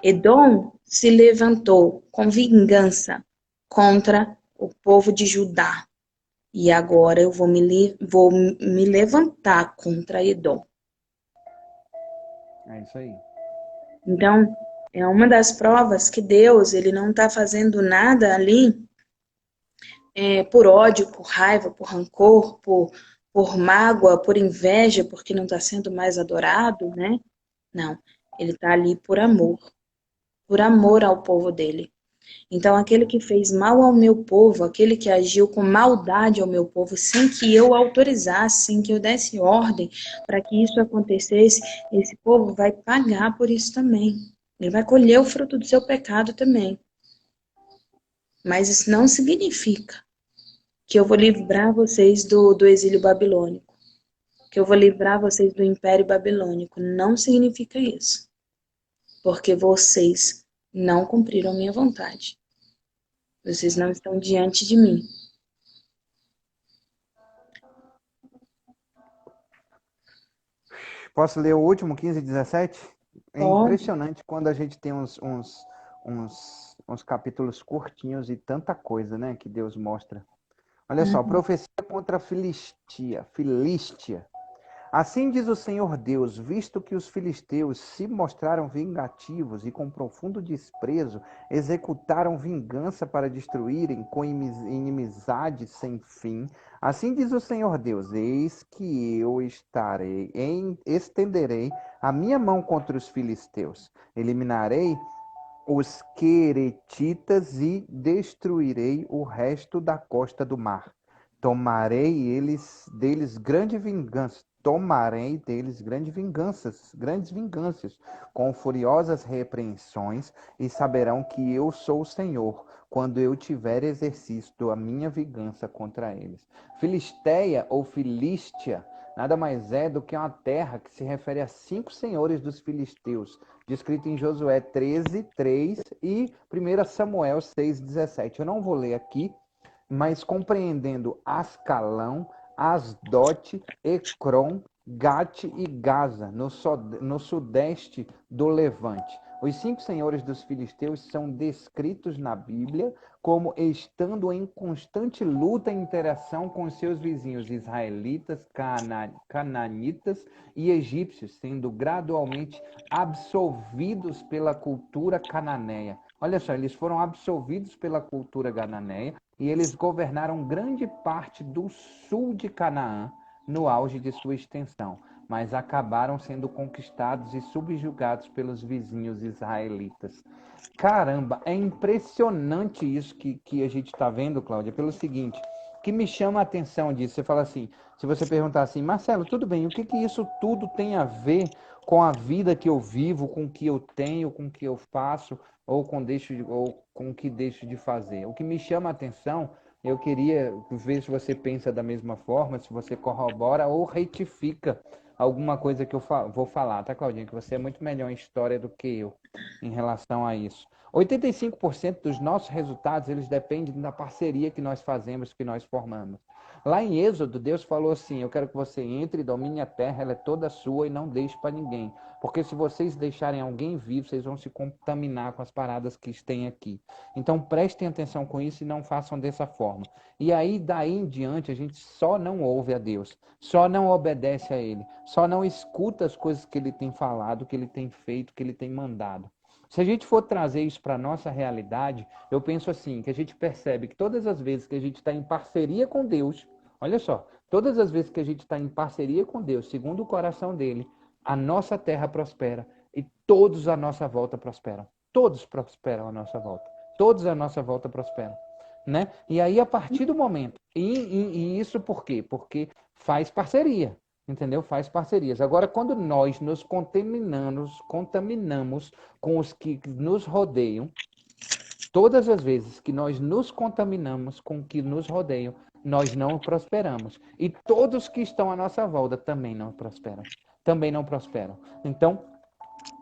Edom se levantou com vingança contra o povo de Judá. E agora eu vou me levantar contra Edom. É isso aí. Então, é uma das provas que Deus ele não está fazendo nada ali por ódio, por raiva, por rancor, por mágoa, por inveja, porque não está sendo mais adorado, né? Não, ele está ali por amor ao povo dele. Então, aquele que fez mal ao meu povo, aquele que agiu com maldade ao meu povo, sem que eu autorizasse, sem que eu desse ordem para que isso acontecesse, esse povo vai pagar por isso também. Ele vai colher o fruto do seu pecado também. Mas isso não significa que eu vou livrar vocês do exílio babilônico, que eu vou livrar vocês do império babilônico. Não significa isso. Porque vocês não cumpriram a minha vontade. Vocês não estão diante de mim. Posso ler o último, 15 e 17? É Pode. impressionante quando a gente tem uns capítulos curtinhos e tanta coisa, né, que Deus mostra. Olha só, Uhum. profecia contra a Filístia. Assim diz o Senhor Deus, visto que os filisteus se mostraram vingativos e com profundo desprezo executaram vingança para destruírem com inimizade sem fim, assim diz o Senhor Deus, eis que eu estenderei a minha mão contra os filisteus, eliminarei os queretitas e destruirei o resto da costa do mar. Tomarei deles grandes vinganças, com furiosas repreensões, e saberão que eu sou o Senhor, quando eu tiver exercício a minha vingança contra eles. Filisteia ou Filístia nada mais é do que uma terra que se refere a 5 senhores dos filisteus, descrito em Josué 13, 3 e 1 Samuel 6, 17. Eu não vou ler aqui, mas compreendendo Ascalão, Asdote, Ecrom, Gate e Gaza, no sudeste do Levante. Os 5 senhores dos filisteus são descritos na Bíblia como estando em constante luta e interação com seus vizinhos israelitas, cananitas e egípcios, sendo gradualmente absolvidos pela cultura cananeia. Olha só, eles foram absolvidos pela cultura cananeia e eles governaram grande parte do sul de Canaã no auge de sua extensão, mas acabaram sendo conquistados e subjugados pelos vizinhos israelitas. Caramba, é impressionante isso que a gente está vendo, Cláudia, pelo seguinte, que me chama a atenção disso. Você fala assim, se você perguntar assim, Marcelo, tudo bem, o que isso tudo tem a ver com a vida que eu vivo, com o que eu tenho, com o que eu faço, ou com o que deixo de fazer? O que me chama a atenção, eu queria ver se você pensa da mesma forma, se você corrobora ou retifica alguma coisa que eu vou falar, tá, Claudinha? Que você é muito melhor em história do que eu em relação a isso. 85% dos nossos resultados, eles dependem da parceria que nós fazemos, que nós formamos. Lá em Êxodo, Deus falou assim, eu quero que você entre e domine a terra, ela é toda sua e não deixe para ninguém. Porque se vocês deixarem alguém vivo, vocês vão se contaminar com as paradas que têm aqui. Então prestem atenção com isso e não façam dessa forma. E aí, daí em diante, a gente só não ouve a Deus, só não obedece a Ele, só não escuta as coisas que Ele tem falado, que Ele tem feito, que Ele tem mandado. Se a gente for trazer isso para a nossa realidade, eu penso assim, que a gente percebe que todas as vezes que a gente está em parceria com Deus, olha só, todas as vezes que a gente está em parceria com Deus, segundo o coração dele, a nossa terra prospera e todos à nossa volta prosperam. Todos prosperam à nossa volta. Todos à nossa volta prosperam. Né? E aí, a partir do momento, e isso por quê? Porque faz parceria, entendeu? Faz parcerias. Agora, quando nós nos contaminamos com os que nos rodeiam, todas as vezes que nós nos contaminamos com o que nos rodeiam, nós não prosperamos. E todos que estão à nossa volta também não prosperam. Também não prosperam. Então,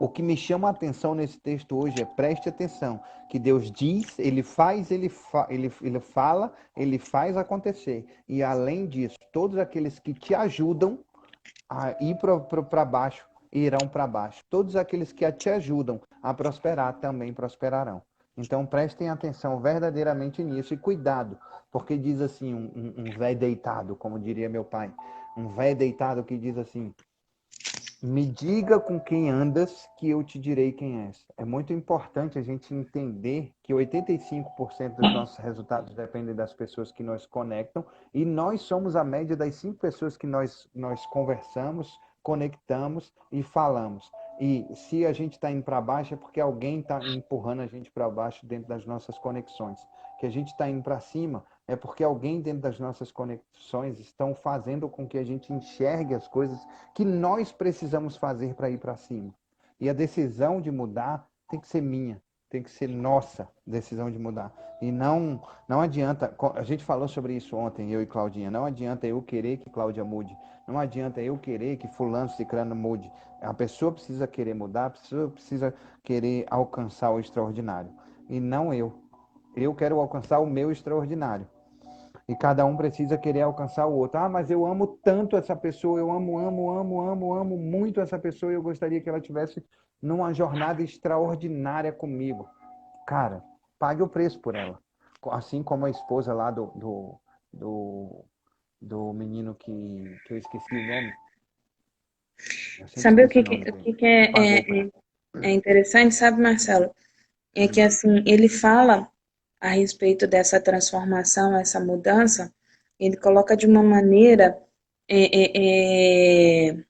o que me chama a atenção nesse texto hoje é preste atenção, que Deus diz, ele faz, ele fala, ele faz acontecer. E além disso, todos aqueles que te ajudam a ir para baixo, irão para baixo. Todos aqueles que te ajudam a prosperar também prosperarão. Então prestem atenção verdadeiramente nisso e cuidado, porque diz assim, um velho deitado, como diria meu pai, um velho deitado que diz assim, me diga com quem andas, que eu te direi quem és. É muito importante a gente entender que 85% dos nossos resultados dependem das pessoas que nos conectam e nós somos a média das 5 pessoas que nós conversamos, conectamos e falamos. E se a gente está indo para baixo, é porque alguém está empurrando a gente para baixo dentro das nossas conexões. Que a gente está indo para cima, é porque alguém dentro das nossas conexões estão fazendo com que a gente enxergue as coisas que nós precisamos fazer para ir para cima. E a decisão de mudar tem que ser minha, tem que ser nossa decisão de mudar. E não adianta, a gente falou sobre isso ontem, eu e Claudinha, não adianta eu querer que Cláudia mude, não adianta eu querer que fulano ciclano mude. A pessoa precisa querer mudar, a pessoa precisa querer alcançar o extraordinário. E não eu. Eu quero alcançar o meu extraordinário. E cada um precisa querer alcançar o outro. Ah, mas eu amo tanto essa pessoa, eu amo muito essa pessoa e eu gostaria que ela tivesse numa jornada extraordinária comigo. Cara, pague o preço por ela. Assim como a esposa lá do, do menino que eu esqueci o nome. Eu sempre Sabe esqueço o nome o dele. que Que pagou pra ela. é interessante, sabe, Marcelo? É que Hum, assim, ele fala a respeito dessa transformação, essa mudança, ele coloca de uma maneira é, é, é,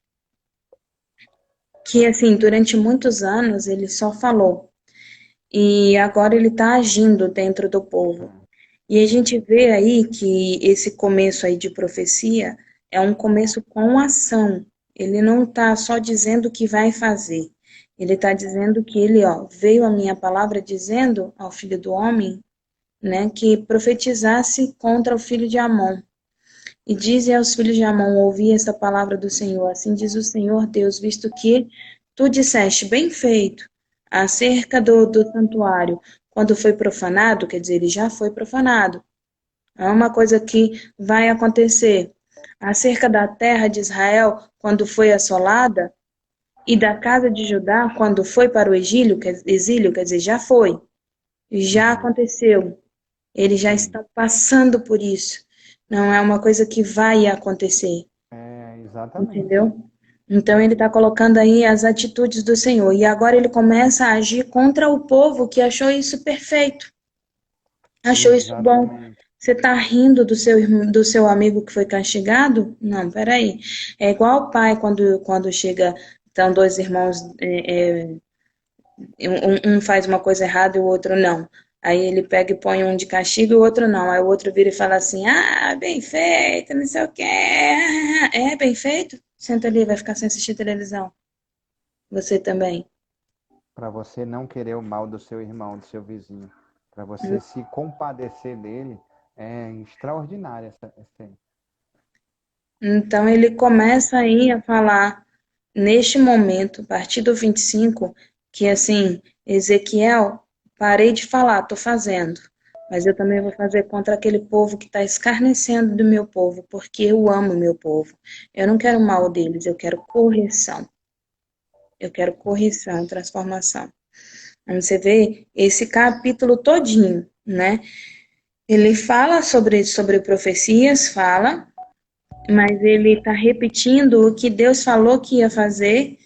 que assim, durante muitos anos ele só falou, e agora ele está agindo dentro do povo. E a gente vê aí que esse começo aí de profecia é um começo com ação. Ele não está só dizendo o que vai fazer. Ele está dizendo que ele, ó, veio a minha palavra dizendo ao filho do homem, né, que profetizasse contra o filho de Amon. E dize aos filhos de Amon, ouvi esta palavra do Senhor. Assim diz o Senhor Deus, visto que tu disseste, bem feito, acerca do santuário, quando foi profanado, quer dizer, ele já foi profanado. É uma coisa que vai acontecer. Acerca da terra de Israel, quando foi assolada, e da casa de Judá, quando foi para o exílio, quer dizer, já foi, já uhum. aconteceu. Eles já Sim. estão passando por isso. Não é uma coisa que vai acontecer, É, exatamente. entendeu? Então ele está colocando aí as atitudes do Senhor. E agora ele começa a agir contra o povo que achou isso perfeito, achou isso bom. Exatamente. Você está rindo do seu amigo que foi castigado? Não, peraí. É igual o pai quando chega, estão dois irmãos, um faz uma coisa errada e o outro não. Aí ele pega e põe um de castigo e o outro não. Aí o outro vira e fala assim: ah, bem feito, não sei o quê. É bem feito? Senta ali, vai ficar sem assistir televisão. Você também. Para você não querer o mal do seu irmão, do seu vizinho. Para você se compadecer dele, é extraordinário essa. Então ele começa aí a falar, neste momento, a partir do 25, que assim, Ezequiel, parei de falar, estou fazendo. Mas eu também vou fazer contra aquele povo que está escarnecendo do meu povo, porque eu amo o meu povo. Eu não quero mal deles, eu quero correção. Eu quero correção, transformação. Então, você vê esse capítulo todinho, né? Ele fala sobre profecias, fala, mas ele está repetindo o que Deus falou que ia fazer,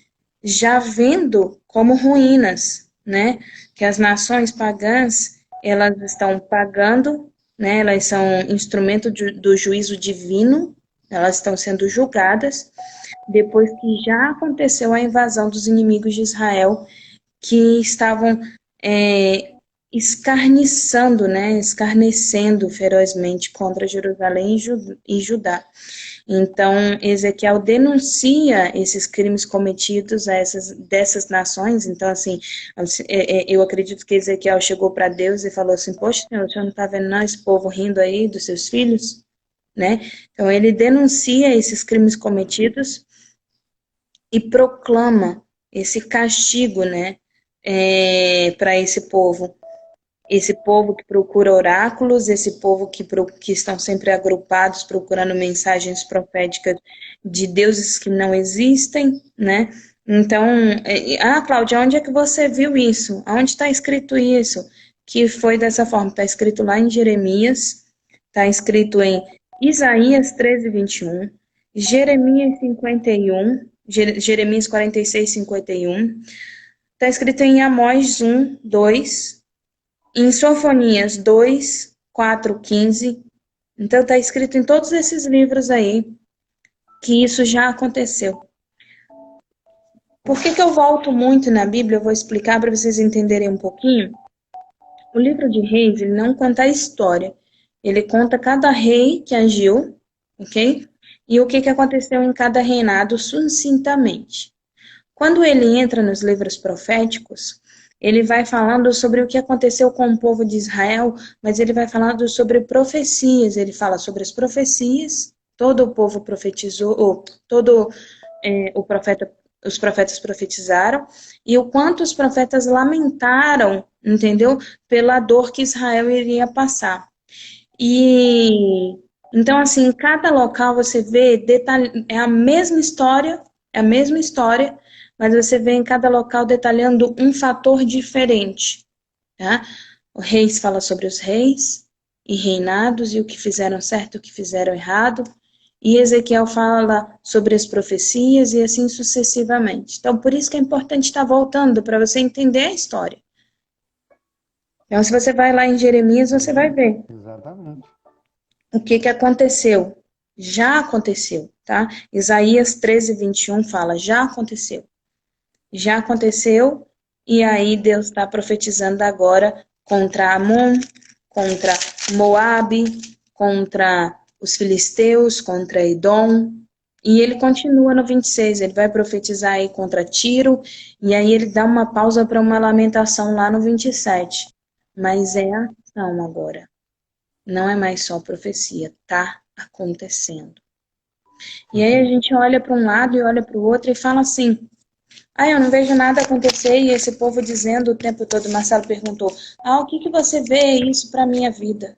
já vendo como ruínas, né? Que as nações pagãs, elas estão pagando, né? Elas são instrumento do juízo divino, elas estão sendo julgadas, depois que já aconteceu a invasão dos inimigos de Israel, que estavam é, escarniçando, né? Escarnecendo ferozmente contra Jerusalém e Judá. Então, Ezequiel denuncia esses crimes cometidos dessas nações. Então, assim, eu acredito que Ezequiel chegou para Deus e falou assim: poxa, Senhor, o senhor não está vendo não esse povo rindo aí dos seus filhos? Né? Então, ele denuncia esses crimes cometidos e proclama esse castigo, né, para esse povo que procura oráculos, esse povo que estão sempre agrupados procurando mensagens proféticas de deuses que não existem, né? Então, Cláudia, onde é que você viu isso? Onde está escrito isso? Que foi dessa forma, está escrito lá em Jeremias, está escrito em Isaías 13, 21, Jeremias 51, Jeremias 46, 51, está escrito em Amós 1, 2, em Sofonias 2, 4, 15. Então está escrito em todos esses livros aí que isso já aconteceu. Por que que eu volto muito na Bíblia? Eu vou explicar para vocês entenderem um pouquinho. O livro de Reis, ele não conta a história. Ele conta cada rei que agiu, ok? E o que que aconteceu em cada reinado sucintamente. Quando ele entra nos livros proféticos, ele vai falando sobre o que aconteceu com o povo de Israel, mas ele vai falando sobre profecias. Ele fala sobre as profecias, todo o povo profetizou, ou todo o profeta, os profetas profetizaram, e o quanto os profetas lamentaram, entendeu? Pela dor que Israel iria passar. E então, assim, em cada local você vê detalhe, é a mesma história, mas você vê em cada local detalhando um fator diferente, tá? O Reis fala sobre os reis e reinados e o que fizeram certo e o que fizeram errado. E Ezequiel fala sobre as profecias e assim sucessivamente. Então, por isso que é importante estar voltando para você entender a história. Então, se você vai lá em Jeremias, você vai ver Exatamente. o que que aconteceu. Já aconteceu, tá? Isaías 13:21 fala, já aconteceu. Já aconteceu, e aí Deus está profetizando agora contra Amon, contra Moabe, contra os filisteus, contra Edom, e ele continua no 26, ele vai profetizar aí contra Tiro, e aí ele dá uma pausa para uma lamentação lá no 27. Mas é ação agora, não é mais só profecia, tá acontecendo. E aí a gente olha para um lado e olha para o outro e fala assim, eu não vejo nada acontecer, e esse povo dizendo o tempo todo, Marcelo perguntou, o que que você vê isso para minha vida?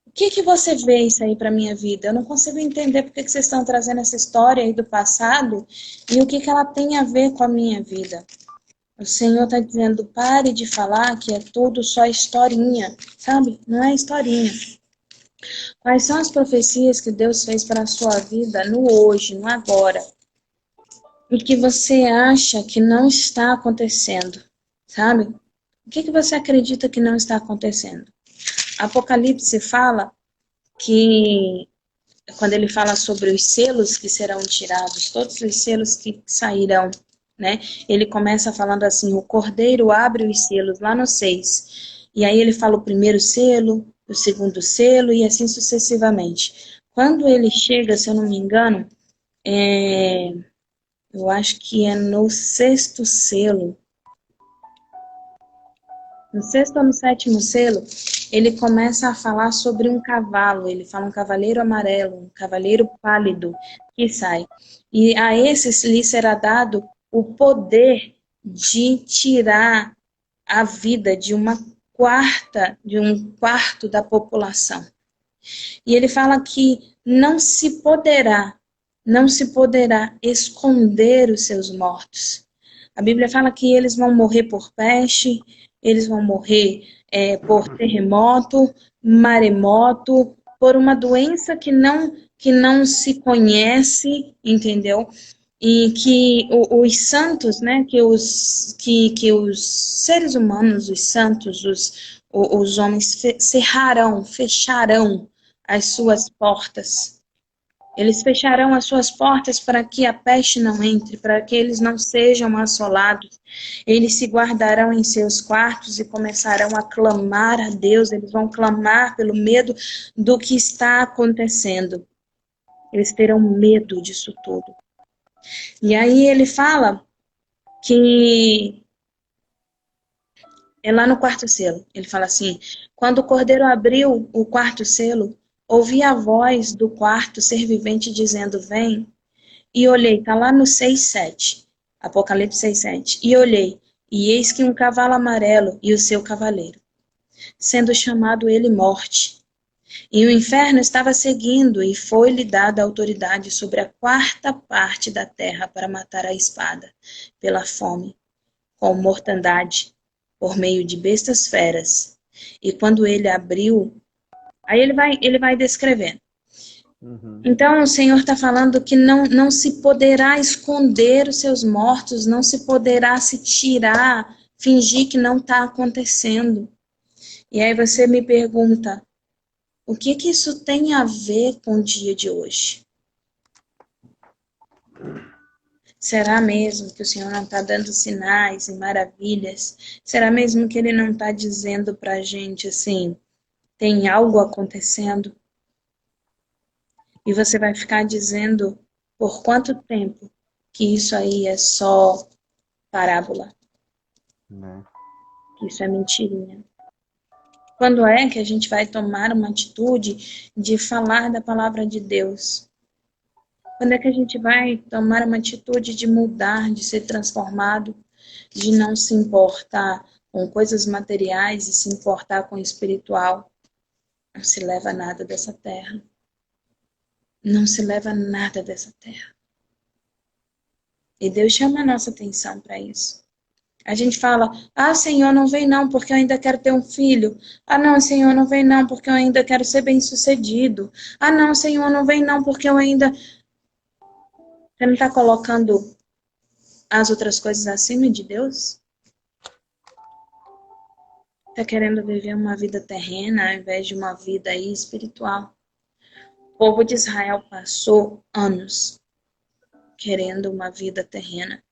O que que você vê isso aí para minha vida? Eu não consigo entender por que que vocês estão trazendo essa história aí do passado e o que que ela tem a ver com a minha vida. O Senhor está dizendo, pare de falar que é tudo só historinha, sabe? Não é historinha. Quais são as profecias que Deus fez para a sua vida no hoje, no agora? E que você acha que não está acontecendo, sabe? O que que você acredita que não está acontecendo? Apocalipse fala que, quando ele fala sobre os selos que serão tirados, todos os selos que sairão, né? Ele começa falando assim, o Cordeiro abre os selos, lá no 6. E aí ele fala o primeiro selo, o segundo selo, e assim sucessivamente. Quando ele chega, se eu não me engano, eu acho que é no sexto selo, no sexto ou no sétimo selo, ele começa a falar sobre um cavalo. Ele fala um cavaleiro amarelo, um cavaleiro pálido que sai. E a esses lhe será dado o poder de tirar a vida de de um quarto da população. E ele fala que não se poderá esconder os seus mortos. A Bíblia fala que eles vão morrer por peste, eles vão morrer por terremoto, maremoto, por uma doença que não se conhece, entendeu? E que os santos, né, que os seres humanos, os santos, os homens fecharão as suas portas. Eles fecharão as suas portas para que a peste não entre, para que eles não sejam assolados. Eles se guardarão em seus quartos e começarão a clamar a Deus. Eles vão clamar pelo medo do que está acontecendo. Eles terão medo disso tudo. E aí ele fala que é lá no quarto selo. Ele fala assim, quando o cordeiro abriu o quarto selo, ouvi a voz do quarto ser vivente dizendo, vem. E olhei, tá lá no 6:7, Apocalipse 6:7. E olhei, e eis que um cavalo amarelo e o seu cavaleiro, sendo chamado ele Morte. E o inferno estava seguindo, e foi-lhe dada autoridade sobre a quarta parte da terra para matar a espada, pela fome, com mortandade, por meio de bestas feras. E quando ele abriu, aí ele vai descrevendo. Então o Senhor está falando que não se poderá esconder os seus mortos, não se poderá se tirar, fingir que não está acontecendo. E aí você me pergunta, o que que isso tem a ver com o dia de hoje? Será mesmo que o Senhor não está dando sinais e maravilhas? Será mesmo que Ele não está dizendo para a gente assim, tem algo acontecendo? E você vai ficar dizendo por quanto tempo que isso aí é só parábola, Né? que isso é mentirinha? Quando é que a gente vai tomar uma atitude de falar da palavra de Deus? Quando é que a gente vai tomar uma atitude de mudar, de ser transformado, de não se importar com coisas materiais e se importar com o espiritual? Não se leva nada dessa terra. Não se leva nada dessa terra. E Deus chama a nossa atenção para isso. A gente fala, ah, Senhor, não vem não, porque eu ainda quero ter um filho. Ah, não, Senhor, não vem não, porque eu ainda quero ser bem-sucedido. Ah, não, Senhor, não vem não, porque eu ainda... Você não está colocando as outras coisas acima de Deus? Está querendo viver uma vida terrena ao invés de uma vida aí espiritual. O povo de Israel passou anos querendo uma vida terrena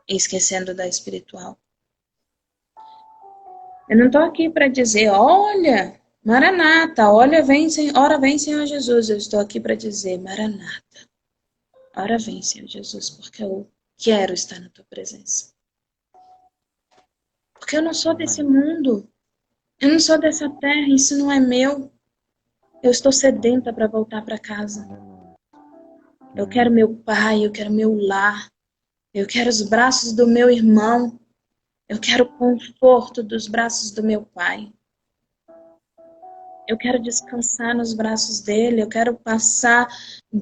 e esquecendo da espiritual. Eu não estou aqui para dizer, olha, Maranata, olha, vem, ora vem, Senhor Jesus. Eu estou aqui para dizer, Maranata, ora vem, Senhor Jesus, porque eu quero estar na tua presença. Porque eu não sou desse Amém. mundo, eu não sou dessa terra, isso não é meu. Eu estou sedenta para voltar para casa. Eu quero meu pai, eu quero meu lar, eu quero os braços do meu irmão, eu quero o conforto dos braços do meu pai. Eu quero descansar nos braços dele, eu quero passar,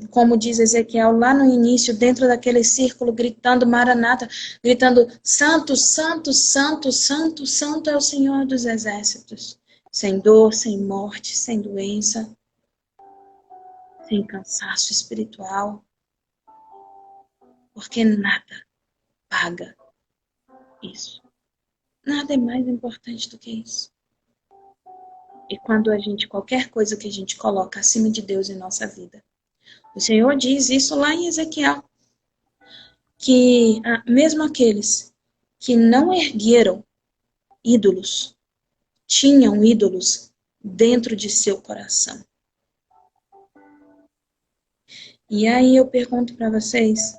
como diz Ezequiel, lá no início, dentro daquele círculo, gritando Maranata, gritando Santo, Santo, Santo, Santo, Santo é o Senhor dos Exércitos. Sem dor, sem morte, sem doença, sem cansaço espiritual, porque nada paga isso. Nada é mais importante do que isso. E quando a gente, qualquer coisa que a gente coloca acima de Deus em nossa vida, o Senhor diz isso lá em Ezequiel, que mesmo aqueles que não ergueram ídolos, tinham ídolos dentro de seu coração. E aí eu pergunto para vocês,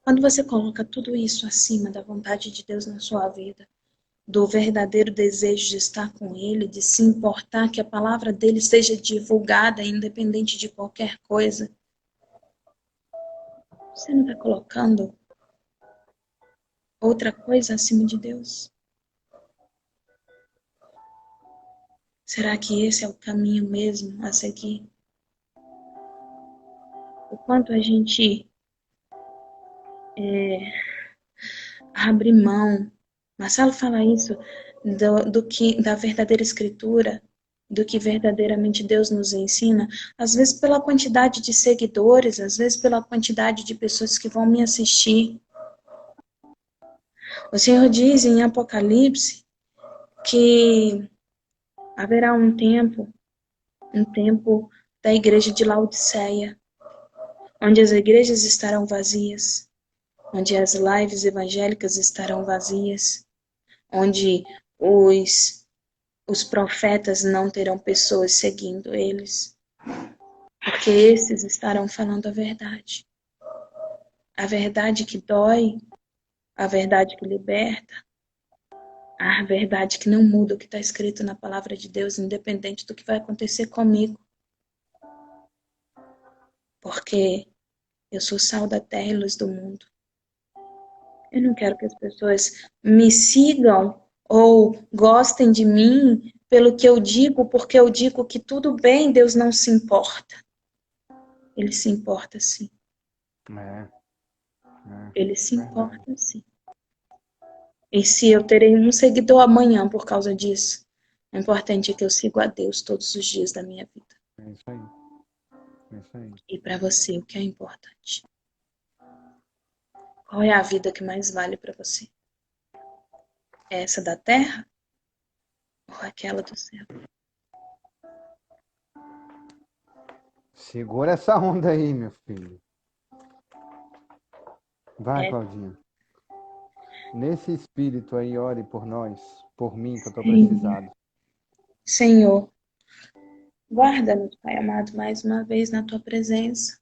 quando você coloca tudo isso acima da vontade de Deus na sua vida, do verdadeiro desejo de estar com Ele, de se importar que a palavra dele seja divulgada, independente de qualquer coisa, você não está colocando outra coisa acima de Deus? Será que esse é o caminho mesmo a seguir? O quanto a gente abre mão. Marcelo fala isso do que da verdadeira escritura, do que verdadeiramente Deus nos ensina, às vezes pela quantidade de seguidores, às vezes pela quantidade de pessoas que vão me assistir. O Senhor diz em Apocalipse que haverá um tempo da igreja de Laodiceia, onde as igrejas estarão vazias, onde as lives evangélicas estarão vazias, onde os profetas não terão pessoas seguindo eles, porque esses estarão falando a verdade que dói, a verdade que liberta, a verdade que não muda o que está escrito na palavra de Deus, independente do que vai acontecer comigo, porque eu sou sal da terra e luz do mundo. Eu não quero que as pessoas me sigam ou gostem de mim pelo que eu digo, porque eu digo que tudo bem, Deus não se importa. Ele se importa sim. É, Ele se verdade. importa sim. E se eu terei um seguidor amanhã por causa disso, o importante é que eu sigo a Deus todos os dias da minha vida. É isso aí. É isso aí. E para você, o que é importante? Qual é a vida que mais vale para você? É essa da terra ou aquela do céu? Segura essa onda aí, meu filho. Vai, É, Claudinha. Nesse espírito aí, ore por nós, por mim, que eu estou Senhor. precisado. Senhor, guarda-nos, Pai amado, mais uma vez na tua presença.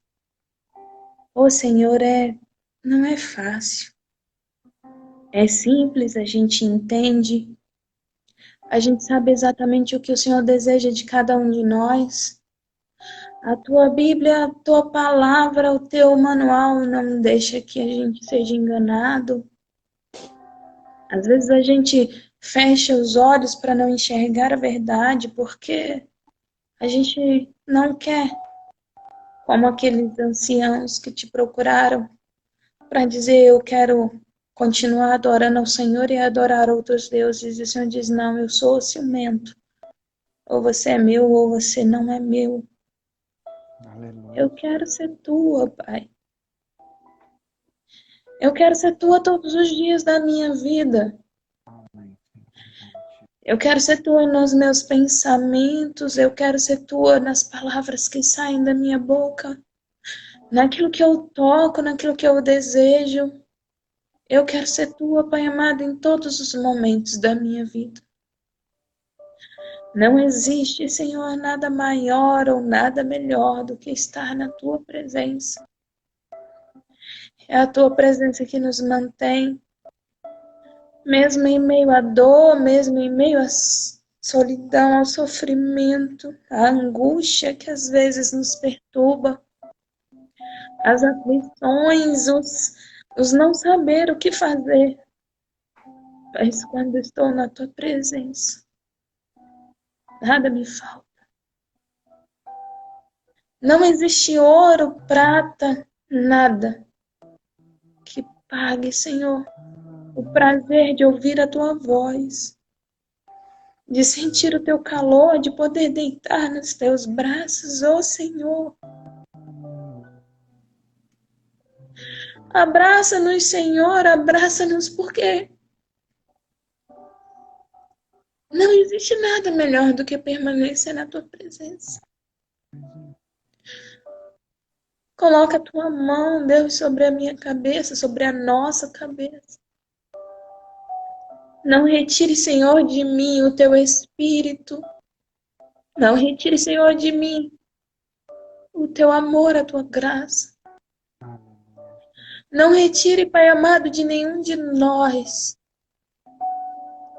Ô Senhor, não é fácil. É simples, a gente entende, a gente sabe exatamente o que o Senhor deseja de cada um de nós. A tua Bíblia, a tua palavra, o teu manual não deixa que a gente seja enganado. Às vezes a gente fecha os olhos para não enxergar a verdade, porque a gente não quer, como aqueles anciãos que te procuraram para dizer: eu quero continuar adorando ao Senhor e adorar outros deuses. E o Senhor diz: não, eu sou ciumento. Ou você é meu ou você não é meu. Aleluia. Eu quero ser tua, Pai. Eu quero ser tua todos os dias da minha vida. Amém. Eu quero ser tua nos meus pensamentos. Eu quero ser tua nas palavras que saem da minha boca. Naquilo que eu toco, naquilo que eu desejo. Eu quero ser tua, Pai amado, em todos os momentos da minha vida. Não existe, Senhor, nada maior ou nada melhor do que estar na tua presença. É a tua presença que nos mantém, mesmo em meio à dor, mesmo em meio à solidão, ao sofrimento, à angústia que às vezes nos perturba, as aflições, os não saber o que fazer. Mas quando estou na tua presença, nada me falta. Não existe ouro, prata, nada que pague, Senhor, o prazer de ouvir a tua voz, de sentir o teu calor, de poder deitar nos teus braços, ô Senhor. Abraça-nos, Senhor, abraça-nos, porque não existe nada melhor do que permanecer na tua presença. Coloca a tua mão, Deus, sobre a minha cabeça, sobre a nossa cabeça. Não retire, Senhor, de mim o teu espírito. Não retire, Senhor, de mim o teu amor, a tua graça. Não retire, Pai amado, de nenhum de nós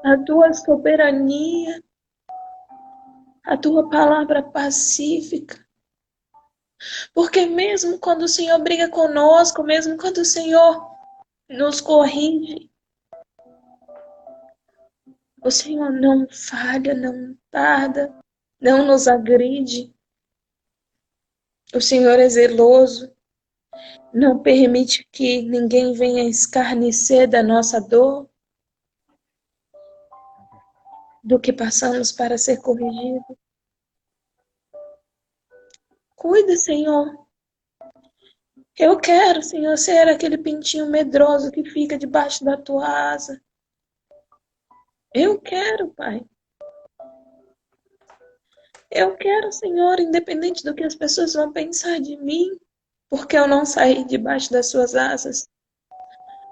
a tua soberania, a tua palavra pacífica. Porque mesmo quando o Senhor briga conosco, mesmo quando o Senhor nos corrige, o Senhor não falha, não tarda, não nos agride. O Senhor é zeloso, não permite que ninguém venha escarnecer da nossa dor, do que passamos para ser corrigido. Cuida, Senhor. Eu quero, Senhor, ser aquele pintinho medroso que fica debaixo da tua asa. Eu quero, Pai. Eu quero, Senhor, independente do que as pessoas vão pensar de mim, porque eu não saí debaixo das suas asas.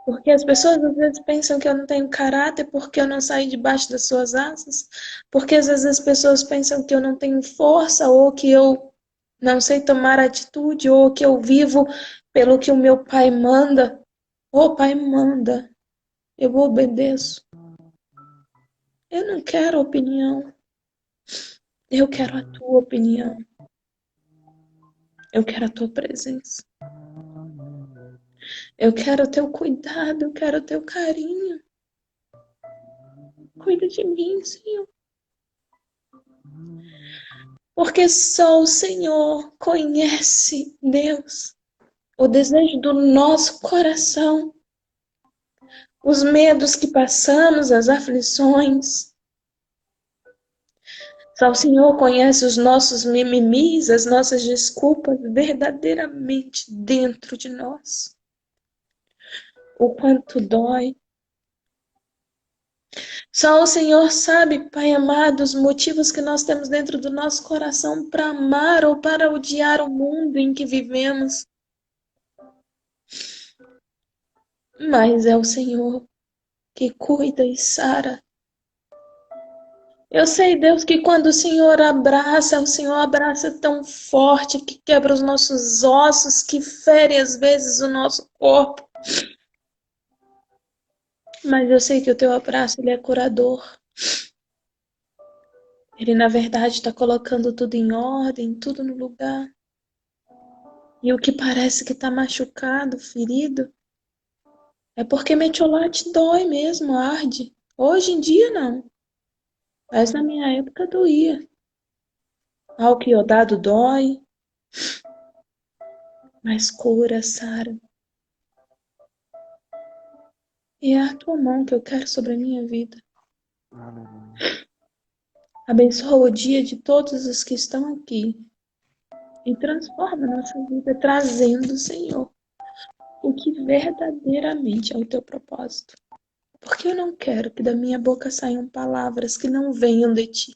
Porque as pessoas às vezes pensam que eu não tenho caráter porque eu não saí debaixo das suas asas. Porque às vezes as pessoas pensam que eu não tenho força ou que eu não sei tomar atitude ou que eu vivo pelo que o meu pai manda. O pai manda, eu obedeço. Eu não quero opinião. Eu quero a tua opinião. Eu quero a tua presença. Eu quero o teu cuidado, eu quero o teu carinho. Cuida de mim, Senhor. Porque só o Senhor conhece, Deus, o desejo do nosso coração, os medos que passamos, as aflições. Só o Senhor conhece os nossos mimimis, as nossas desculpas verdadeiramente dentro de nós. O quanto dói. Só o Senhor sabe, Pai amado, os motivos que nós temos dentro do nosso coração para amar ou para odiar o mundo em que vivemos. mas é o Senhor que cuida e sara. Eu sei, Deus, que quando o Senhor abraça tão forte que quebra os nossos ossos, que fere às vezes o nosso corpo. Mas eu sei que o teu abraço, ele é curador. Ele, na verdade, está colocando tudo em ordem, tudo no lugar. E o que parece que está machucado, ferido, é porque metiolate dói mesmo, arde. Hoje em dia, não. Mas na minha época doía. Álcool iodado dói, mas cura, Sara. E é a tua mão que eu quero sobre a minha vida. Aleluia. Abençoa o dia de todos os que estão aqui e transforma a nossa vida, trazendo, Senhor, o que verdadeiramente é o teu propósito. Porque eu não quero que da minha boca saiam palavras que não venham de ti.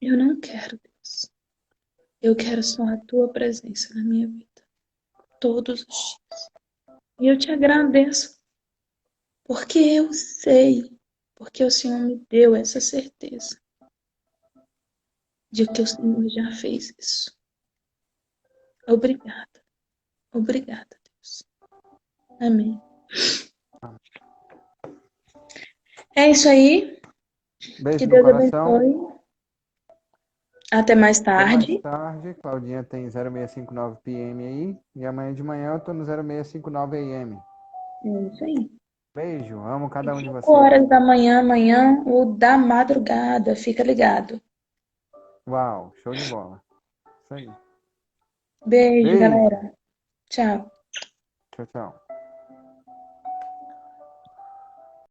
Eu não quero, Deus. Eu quero só a tua presença na minha vida, todos os dias. E eu te agradeço, porque eu sei, porque o Senhor me deu essa certeza de que o Senhor já fez isso. Obrigada, obrigada, Deus. Amém. É isso aí. Que Beijo no Deus coração. abençoe. Até mais Até mais tarde. tarde. Claudinha tem 0659 PM aí. E amanhã de manhã eu tô no 0659 AM. É isso aí. Beijo, amo cada um de 5 horas vocês. da manhã, amanhã, ou da madrugada. Fica ligado. Uau, show de bola. Isso aí. Beijo, Beijo. galera. Tchau. Tchau, tchau.